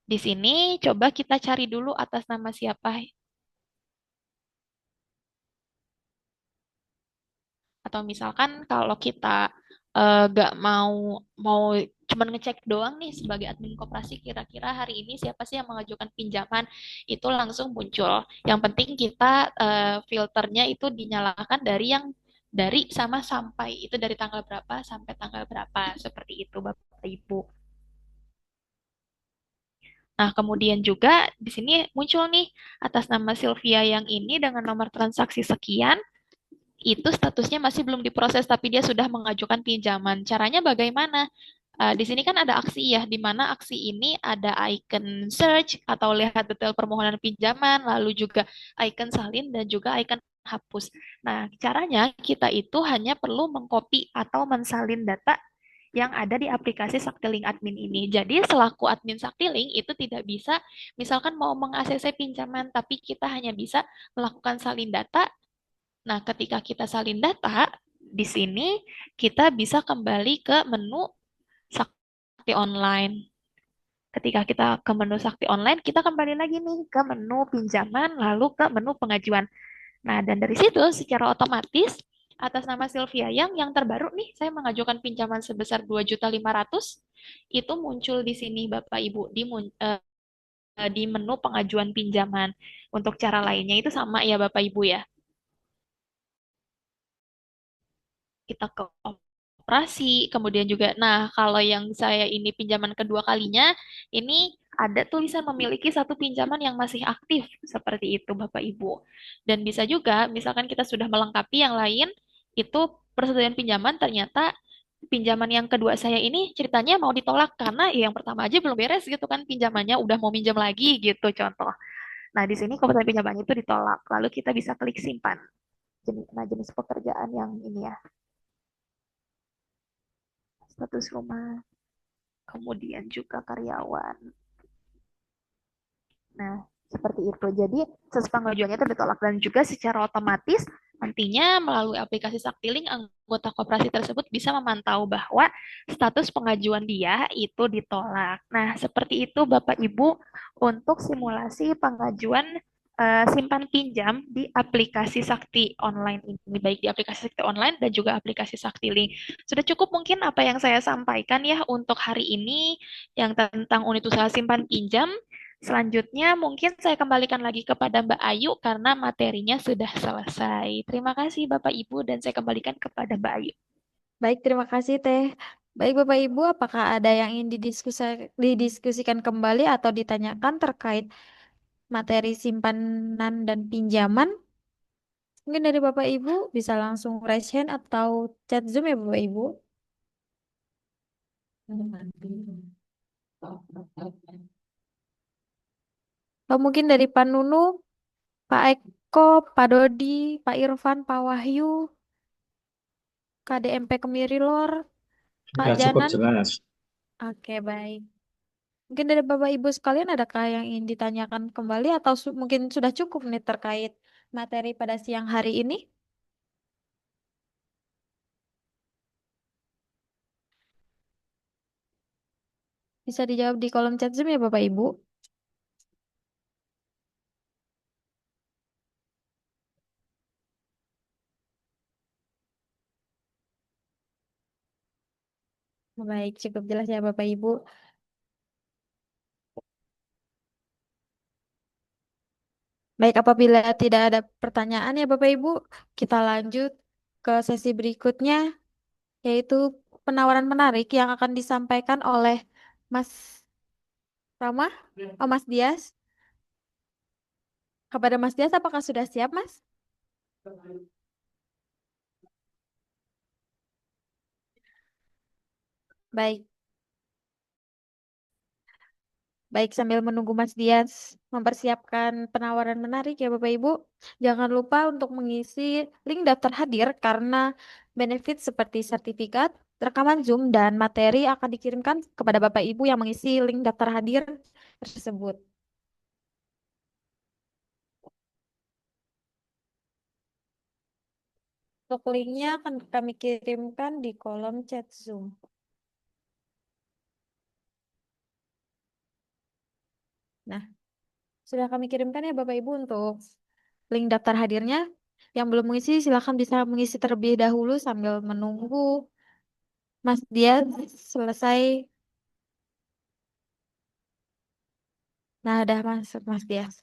Di sini coba kita cari dulu atas nama siapa. Atau misalkan kalau kita gak mau mau cuman ngecek doang nih sebagai admin koperasi, kira-kira hari ini siapa sih yang mengajukan pinjaman, itu langsung muncul. Yang penting kita filternya itu dinyalakan dari yang dari sama sampai, itu dari tanggal berapa sampai tanggal berapa, seperti itu Bapak Ibu. Nah, kemudian juga di sini muncul nih atas nama Sylvia yang ini dengan nomor transaksi sekian, itu statusnya masih belum diproses, tapi dia sudah mengajukan pinjaman. Caranya bagaimana? Di sini kan ada aksi ya, di mana aksi ini ada icon search atau lihat detail permohonan pinjaman, lalu juga icon salin dan juga icon hapus. Nah, caranya kita itu hanya perlu mengcopy atau mensalin data yang ada di aplikasi Saktiling Admin ini. Jadi, selaku admin Saktiling itu tidak bisa, misalkan mau mengakses pinjaman, tapi kita hanya bisa melakukan salin data. Nah, ketika kita salin data, di sini kita bisa kembali ke menu Sakti Online. Ketika kita ke menu Sakti Online, kita kembali lagi nih ke menu pinjaman, lalu ke menu pengajuan. Nah, dan dari situ secara otomatis atas nama Sylvia yang terbaru nih, saya mengajukan pinjaman sebesar 2.500.000 itu muncul di sini Bapak Ibu di menu pengajuan pinjaman. Untuk cara lainnya itu sama ya Bapak Ibu ya. Kita ke operasi, kemudian juga, nah kalau yang saya ini pinjaman kedua kalinya, ini ada tulisan memiliki satu pinjaman yang masih aktif, seperti itu Bapak Ibu. Dan bisa juga, misalkan kita sudah melengkapi yang lain, itu persetujuan pinjaman ternyata pinjaman yang kedua saya ini ceritanya mau ditolak karena ya yang pertama aja belum beres gitu kan pinjamannya udah mau minjam lagi gitu contoh. Nah, di sini keputusan pinjaman itu ditolak. Lalu kita bisa klik simpan. Jenis pekerjaan yang ini ya, status rumah, kemudian juga karyawan. Nah, seperti itu. Jadi, pengajuannya itu ditolak dan juga secara otomatis nantinya melalui aplikasi Saktiling anggota koperasi tersebut bisa memantau bahwa status pengajuan dia itu ditolak. Nah, seperti itu Bapak Ibu untuk simulasi pengajuan simpan pinjam di aplikasi Sakti Online ini, baik di aplikasi Sakti Online dan juga aplikasi Saktiling. Sudah cukup mungkin apa yang saya sampaikan ya untuk hari ini yang tentang unit usaha simpan pinjam. Selanjutnya mungkin saya kembalikan lagi kepada Mbak Ayu karena materinya sudah selesai. Terima kasih Bapak Ibu dan saya kembalikan kepada Mbak Ayu. Baik, terima kasih Teh. Baik Bapak Ibu, apakah ada yang ingin didiskusikan kembali atau ditanyakan terkait materi simpanan dan pinjaman? Mungkin dari Bapak Ibu bisa langsung raise hand atau chat Zoom ya Bapak Ibu. Atau mungkin dari Pak Nunu, Pak Eko, Pak Dodi, Pak Irfan, Pak Wahyu, KDMP Kemirilor, Kak Sudah cukup Janan. jelas. Oke, baik. Mungkin dari Bapak Ibu sekalian adakah yang ingin ditanyakan kembali atau mungkin sudah cukup nih terkait materi pada siang hari ini? Bisa dijawab di kolom chat Zoom ya Bapak Ibu. Baik, cukup jelas ya Bapak Ibu. Baik, apabila tidak ada pertanyaan ya Bapak Ibu, kita lanjut ke sesi berikutnya, yaitu penawaran menarik yang akan disampaikan oleh Mas Rama, oh Mas Dias. Kepada Mas Dias, apakah sudah siap, Mas? Baik, baik sambil menunggu Mas Dias mempersiapkan penawaran menarik ya Bapak Ibu. Jangan lupa untuk mengisi link daftar hadir karena benefit seperti sertifikat, rekaman Zoom, dan materi akan dikirimkan kepada Bapak Ibu yang mengisi link daftar hadir tersebut. Untuk linknya akan kami kirimkan di kolom chat Zoom. Nah, sudah kami kirimkan ya Bapak Ibu untuk link daftar hadirnya. Yang belum mengisi silakan bisa mengisi terlebih dahulu sambil menunggu Mas Dias selesai. Nah, udah masuk Mas Dias.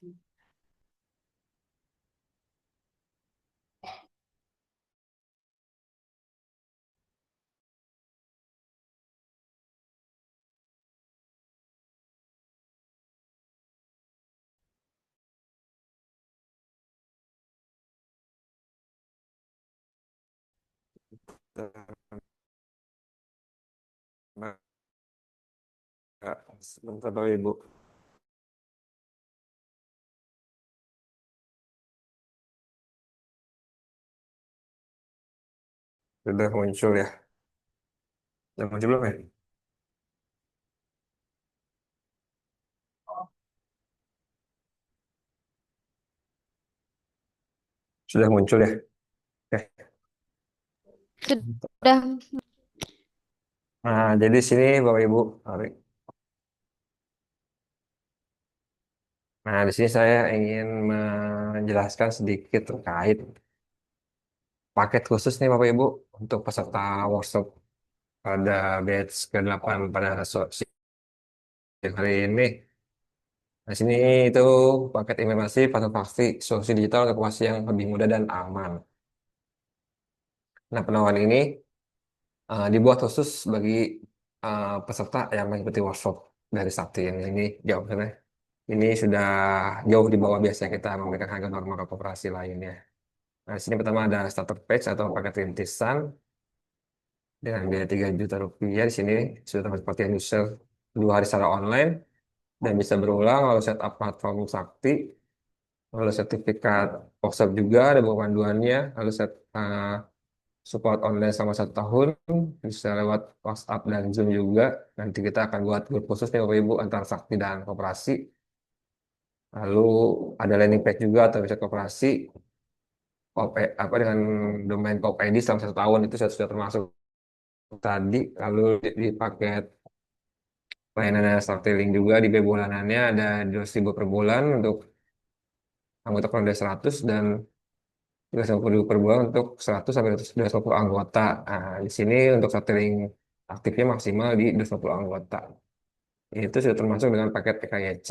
Ya, sebentar Bapak Ibu. Sudah muncul ya. Sudah muncul belum ya? Sudah muncul ya. Oke. Sudah. Nah, jadi sini Bapak Ibu. Nah, di sini saya ingin menjelaskan sedikit terkait paket khusus nih Bapak Ibu untuk peserta workshop pada batch ke-8 pada siang hari ini. Nah, sini itu paket implementasi Pasti solusi digital untuk operasi yang lebih mudah dan aman. Nah, penawaran ini dibuat khusus bagi peserta yang mengikuti workshop dari Sakti ini jawabannya. Ini sudah jauh di bawah biasa kita memberikan harga normal koperasi lainnya. Nah, di sini pertama ada starter page atau paket rintisan dengan biaya 3 juta rupiah. Di sini sudah termasuk pelatihan user 2 hari secara online dan bisa berulang, lalu setup platform Sakti, lalu sertifikat workshop juga ada buku panduannya, lalu support online selama 1 tahun, bisa lewat WhatsApp dan Zoom juga. Nanti kita akan buat grup khusus nih Bapak Ibu antara Sakti dan koperasi. Lalu ada landing page juga atau website koperasi, apa dengan domain Pop ID selama 1 tahun itu sudah termasuk tadi. Lalu di paket layanannya Startelink juga di biaya bulanannya ada 200.000 per bulan untuk anggota kurang dari 100 dan 350 per bulan untuk 100 sampai 250 anggota. Nah, di sini untuk Startelink aktifnya maksimal di 250 anggota. Itu sudah termasuk dengan paket PKYC,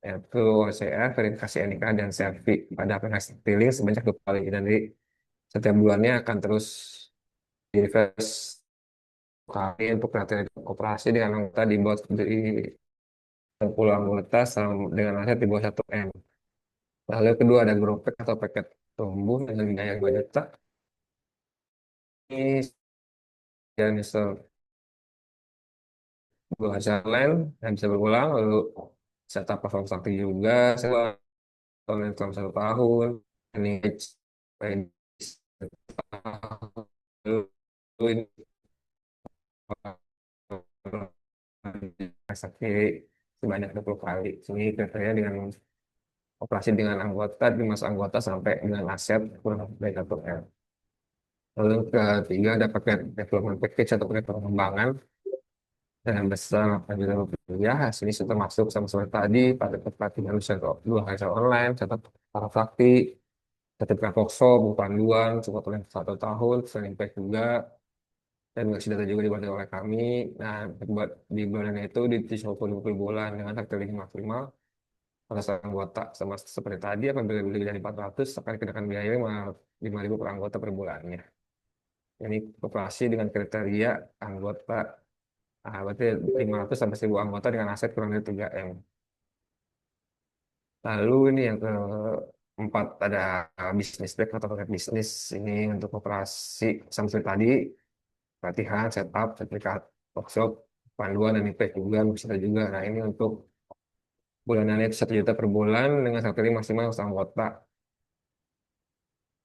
yaitu OCR, verifikasi NIK, dan selfie pada aplikasi Startelink sebanyak 2 kali. Dan di setiap bulannya akan terus di-refresh kali untuk pelatihan operasi dengan anggota di bawah di 60 anggota dengan aset di bawah 1 M. Lalu yang kedua ada Growpack atau paket tumbuh dengan biaya 2 juta. Ini yang install 2 hari lain dan bisa berulang. Lalu setup platform sakti juga, saya online selama 1 tahun. Manage lalu ini sakti sebanyak 20 kali. Ini kriteria dengan operasi dengan anggota, 5 anggota sampai dengan aset kurang dari 1 M. Lalu yang ketiga ada paket development package atau paket pengembangan dengan besar 8 juta rupiah. Sini sudah termasuk sama seperti tadi pada pelatihan usaha 2 hari secara online, catat para praktik, sertifikat workshop, buku panduan, support oleh 1 tahun, training pack juga, dan versi data juga dibantu oleh kami. Nah, buat di bulan itu di 30 per bulan dengan harga maksimal pada saat anggota sama seperti tadi apabila lebih dari 400 akan dikenakan biaya 5.000 per anggota per bulannya. Ini operasi dengan kriteria anggota berarti 500 sampai 1.000 anggota dengan aset kurang dari 3 M. Lalu ini yang keempat ada bisnis back atau paket bisnis ini untuk operasi sama seperti tadi pelatihan, setup, sertifikat, workshop, panduan dan impact juga bisa juga. Nah ini untuk bulanannya itu 1 juta per bulan dengan satu maksimal 1 anggota.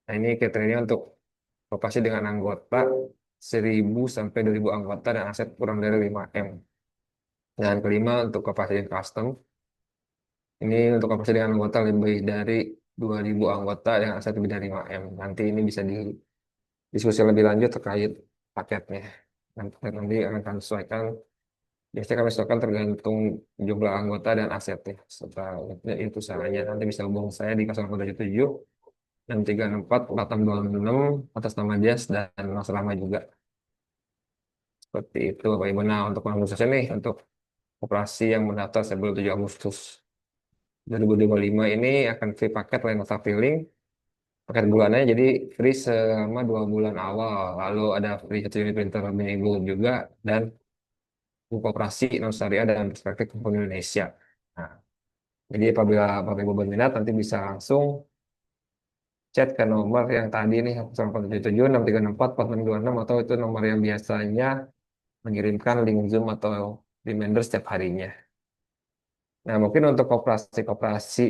Nah ini kriteria untuk operasi dengan anggota 1.000 sampai 2.000 anggota dan aset kurang dari 5 M. Dan kelima untuk operasi custom. Ini untuk operasi dengan anggota lebih dari 2.000 anggota yang aset lebih dari 5 M. Nanti ini bisa didiskusi lebih lanjut terkait paketnya. Nanti akan sesuaikan. Biasanya kami sesuaikan tergantung jumlah anggota dan asetnya. Setelah itu usahanya nanti bisa hubungi saya di 0877 634 4626 atas nama Jas dan Mas Rama juga. Seperti itu Bapak Ibu. Nah untuk pengawasan nih untuk operasi yang mendaftar sebelum 7 Agustus 2025 ini akan free paket lain masa feeling. Paket bulannya jadi free selama 2 bulan awal. Lalu ada free 1 unit printer mini juga dan buku operasi non syariah dan perspektif hukum Indonesia. Nah, jadi apabila Bapak Ibu berminat nanti bisa langsung chat ke nomor yang tadi nih 0877 634 4626 atau itu nomor yang biasanya mengirimkan link Zoom atau reminder setiap harinya. Nah, mungkin untuk koperasi-koperasi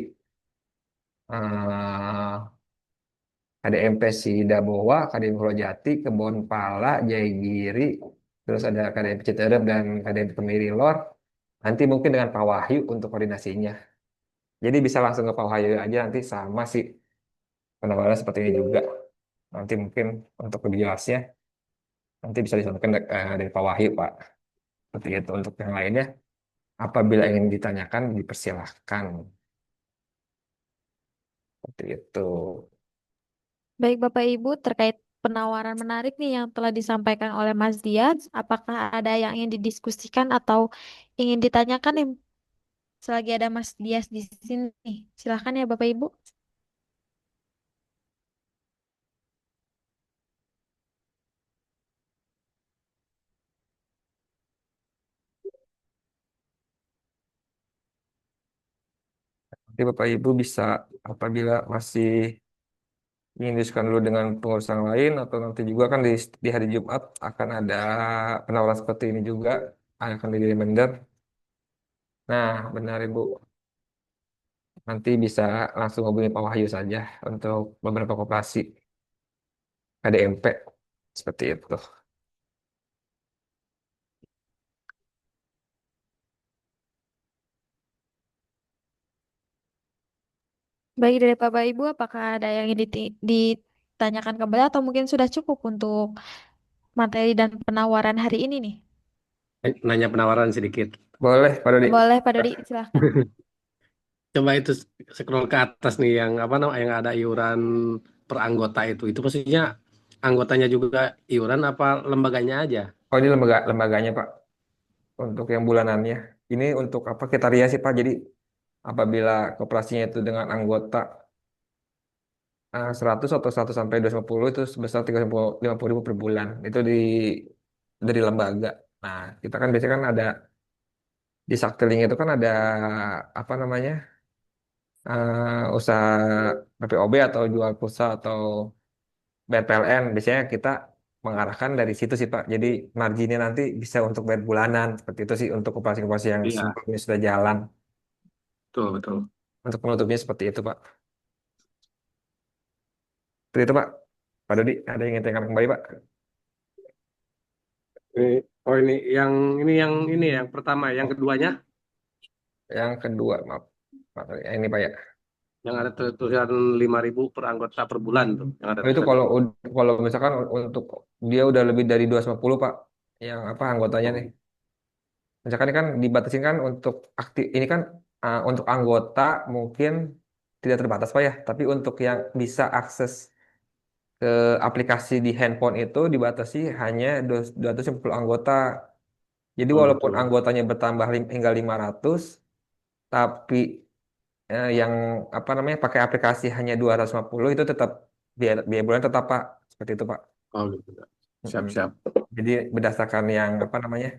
KDMP Sidabowa, KDMP Pulau Jati, Kebon Pala, Jayagiri, terus ada KDMP Citerep dan KDMP Kemiri Lor. Nanti mungkin dengan Pak Wahyu untuk koordinasinya. Jadi bisa langsung ke Pak Wahyu aja nanti sama si penawaran seperti ini juga. Nanti mungkin untuk lebih jelasnya nanti bisa disampaikan dari Pak Wahyu, Pak. Seperti itu untuk yang lainnya. Apabila ingin ditanyakan, dipersilahkan. Seperti itu. Baik Bapak Ibu, terkait penawaran menarik nih yang telah disampaikan oleh Mas Dias, apakah ada yang ingin didiskusikan atau ingin ditanyakan nih selagi ada Mas Dias di sini? Silahkan ya Bapak Ibu. Nanti Bapak Ibu bisa apabila masih ingin diskusikan dulu dengan pengurus yang lain atau nanti juga kan di hari Jumat akan ada penawaran seperti ini juga akan di reminder. Nah, benar Ibu. Nanti bisa langsung hubungi Pak Wahyu saja untuk beberapa koperasi KDMP seperti itu. Baik dari Bapak Ibu, apakah ada yang ingin ditanyakan kembali atau mungkin sudah cukup untuk materi dan penawaran hari ini nih? Nanya penawaran sedikit. Boleh, Pak Dodi. Boleh Pak Dodi, silahkan. Coba itu scroll ke atas nih yang apa namanya yang ada iuran per anggota itu. Itu maksudnya anggotanya juga iuran apa lembaganya aja? Oh, ini lembaganya Pak untuk yang bulanannya. Ini untuk apa kriteria sih Pak? Jadi apabila koperasinya itu dengan anggota 100 atau 100 sampai 250 itu sebesar 350 ribu per bulan. Itu dari lembaga. Nah, kita kan biasanya kan ada di Saktiling itu kan ada apa namanya usaha PPOB atau jual pulsa atau bayar PLN. Biasanya kita mengarahkan dari situ sih Pak. Jadi marginnya nanti bisa untuk bayar bulanan. Seperti itu sih untuk koperasi-koperasi yang Iya, sebelumnya sudah jalan. betul betul. Untuk penutupnya seperti itu Pak. Seperti itu Pak. Pak Dodi, ada yang ingin tanyakan kembali Pak? Ini, oh ini yang pertama, yang keduanya Yang kedua, maaf. Maaf, ini Pak ya. yang ada tulisan 5.000 per anggota per bulan tuh, yang ada Oh, itu tulisan. kalau misalkan untuk dia udah lebih dari 250 Pak, yang apa anggotanya nih. Misalkan ini kan dibatasin kan untuk aktif ini kan untuk anggota mungkin tidak terbatas Pak ya, tapi untuk yang bisa akses ke aplikasi di handphone itu dibatasi hanya 250 anggota. Jadi Oh walaupun gitu. anggotanya bertambah hingga 500, tapi yang apa namanya pakai aplikasi hanya 250 itu tetap biaya bulan tetap Pak. Seperti itu Pak. Oh gitu. Mm-mm. Siap-siap. Jadi berdasarkan yang apa namanya,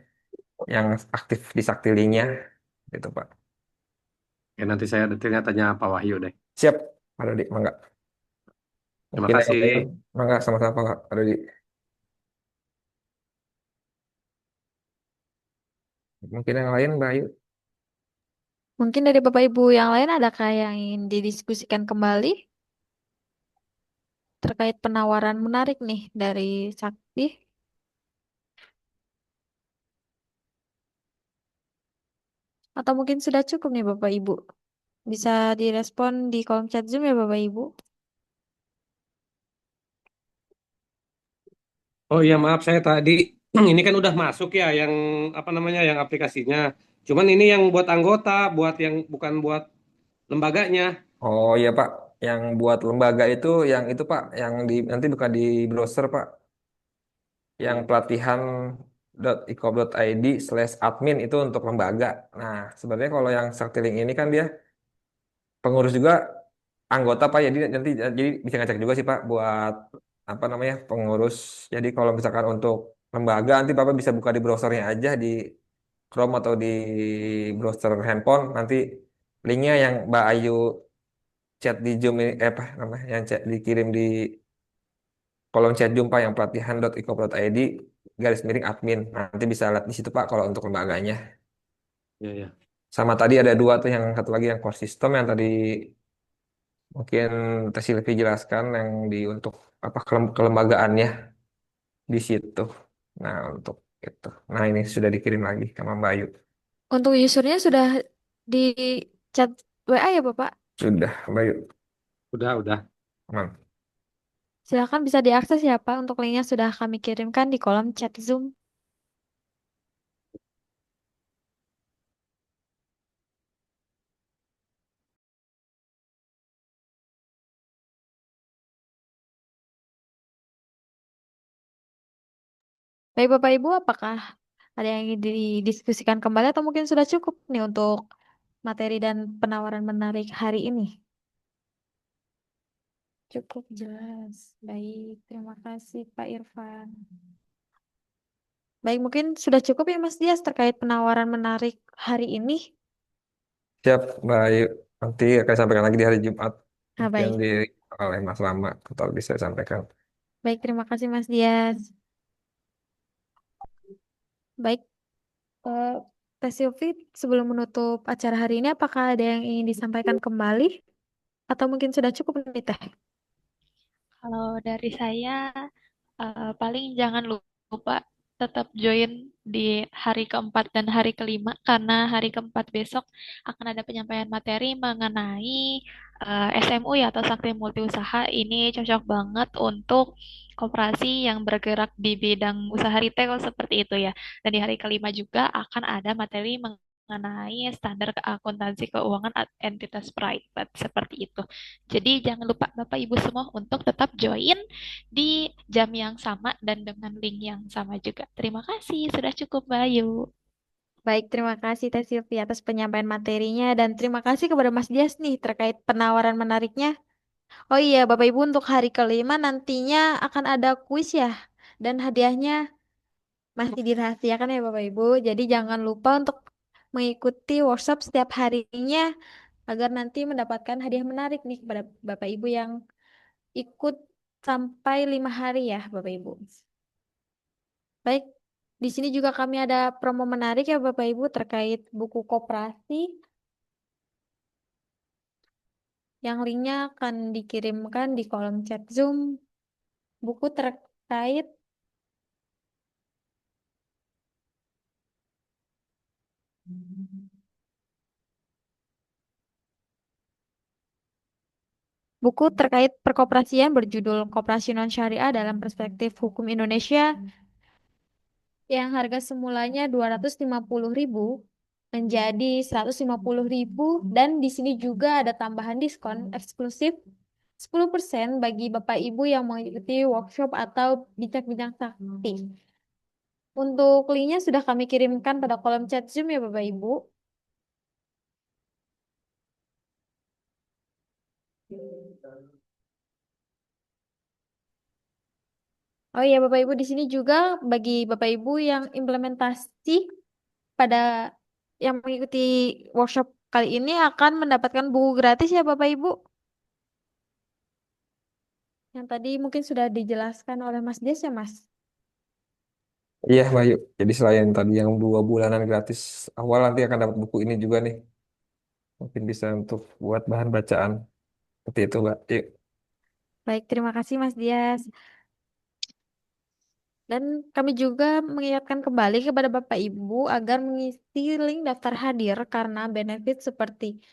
yang aktif di Saktilinya, itu Pak. Ya nanti saya detailnya tanya Pak Wahyu deh. Siap, Pak Dodi, mangga. Terima Mungkin yang kasih. lain, mangga sama-sama Pak Dodi. Mungkin yang lain, Mbak Ayu. Mungkin dari Bapak Ibu yang lain adakah yang ingin didiskusikan kembali terkait penawaran menarik nih dari Sakti? Atau mungkin sudah cukup nih Bapak Ibu? Bisa direspon di kolom chat Zoom ya Bapak Ibu. Oh iya maaf saya tadi ini kan udah masuk ya yang apa namanya yang aplikasinya. Cuman ini yang buat anggota, buat yang bukan buat lembaganya. Oh iya Pak, yang buat lembaga itu, yang itu Pak, yang di nanti bukan di browser Pak, yang pelatihan.icop.id/admin itu untuk lembaga. Nah, sebenarnya kalau yang Saktiling ini kan dia pengurus juga anggota Pak, jadi bisa ngecek juga sih Pak buat apa namanya pengurus. Jadi kalau misalkan untuk lembaga nanti Bapak bisa buka di browsernya aja di Chrome atau di browser handphone. Nanti linknya yang Mbak Ayu chat di Zoom ini, apa namanya yang chat dikirim di kolom chat Zoom Pak yang pelatihan.icop.id garis miring admin. Nanti bisa lihat di situ Pak kalau untuk lembaganya. Ya, ya. Sama tadi ada dua tuh, yang satu lagi yang core system yang tadi mungkin Teh Silvi jelaskan, yang di untuk apa kelembagaannya di situ. Nah, untuk itu. Nah, ini sudah dikirim lagi sama Mbak Ayu. Untuk usernya sudah di chat WA ya Bapak? Sudah, Mbak Ayu. Udah. Aman. Silakan bisa diakses ya Pak. Untuk linknya sudah kami kirimkan di kolom chat Zoom. Baik Bapak Ibu, apakah ada yang ingin didiskusikan kembali atau mungkin sudah cukup nih untuk materi dan penawaran menarik hari ini? Cukup jelas. Baik, terima kasih Pak Irfan. Baik, mungkin sudah cukup ya Mas Dias terkait penawaran menarik hari ini. Siap, Mbak Ayu. Nanti akan sampaikan lagi di hari Jumat. Nah, Mungkin baik. oleh Mas Lama, atau bisa sampaikan. Baik, terima kasih Mas Dias. Baik, eh, Teh Silvi, sebelum menutup acara hari ini, apakah ada yang ingin disampaikan kembali? Atau mungkin sudah cukup nih Teh? Kalau dari saya, paling jangan lupa tetap join di hari keempat dan hari kelima, karena hari keempat besok akan ada penyampaian materi mengenai SMU ya, atau Sakti Multi Usaha. Ini cocok banget untuk koperasi yang bergerak di bidang usaha retail seperti itu ya. Dan di hari kelima juga akan ada materi mengenai standar akuntansi keuangan entitas private seperti itu. Jadi jangan lupa Bapak Ibu semua untuk tetap join di jam yang sama dan dengan link yang sama juga. Terima kasih, sudah cukup, Bayu. Baik, terima kasih Teh Silvi atas penyampaian materinya dan terima kasih kepada Mas Dias nih terkait penawaran menariknya. Oh iya, Bapak Ibu untuk hari kelima nantinya akan ada kuis ya dan hadiahnya masih dirahasiakan ya Bapak Ibu. Jadi jangan lupa untuk mengikuti workshop setiap harinya agar nanti mendapatkan hadiah menarik nih kepada Bapak Ibu yang ikut sampai 5 hari ya Bapak Ibu. Baik, di sini juga kami ada promo menarik ya Bapak Ibu terkait buku koperasi yang linknya akan dikirimkan di kolom chat Zoom. Buku terkait buku terkait perkoperasian berjudul Koperasi Non Syariah dalam Perspektif Hukum Indonesia yang harga semulanya 250.000 menjadi 150.000 dan di sini juga ada tambahan diskon eksklusif 10% bagi Bapak Ibu yang mengikuti workshop atau bincang-bincang sakti. Untuk linknya sudah kami kirimkan pada kolom chat Zoom ya Bapak Ibu. Oh iya Bapak Ibu di sini juga bagi Bapak Ibu yang implementasi pada yang mengikuti workshop kali ini akan mendapatkan buku gratis ya Bapak Ibu. Yang tadi mungkin sudah dijelaskan oleh Mas Des ya Mas. Iya, Mbak Ayu. Jadi selain tadi yang 2 bulanan gratis awal, nanti akan dapat buku ini juga nih. Mungkin bisa untuk buat bahan bacaan. Seperti itu, Mbak. Yuk. Baik, terima kasih Mas Dias. Dan kami juga mengingatkan kembali kepada Bapak Ibu agar mengisi link daftar hadir karena benefit seperti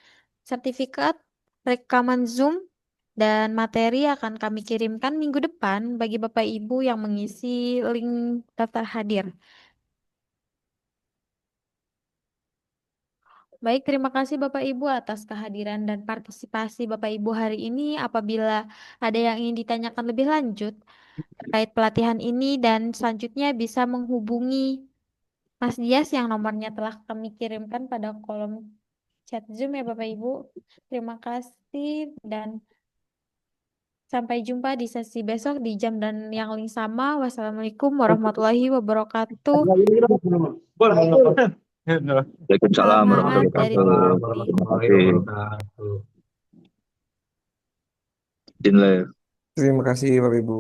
sertifikat, rekaman Zoom, dan materi akan kami kirimkan minggu depan bagi Bapak Ibu yang mengisi link daftar hadir. Baik, terima kasih Bapak Ibu atas kehadiran dan partisipasi Bapak Ibu hari ini. Apabila ada yang ingin ditanyakan lebih lanjut terkait pelatihan ini dan selanjutnya bisa menghubungi Mas Dias yang nomornya telah kami kirimkan pada kolom chat Zoom ya Bapak Ibu. Terima kasih dan sampai jumpa di sesi besok di jam dan yang link sama. Wassalamualaikum warahmatullahi wabarakatuh. Waalaikumsalam Selamat warahmatullahi dari wabarakatuh. Trisakti. Warahmatullahi Oke, wabarakatuh. izin lah. Terima kasih, Bapak Ibu.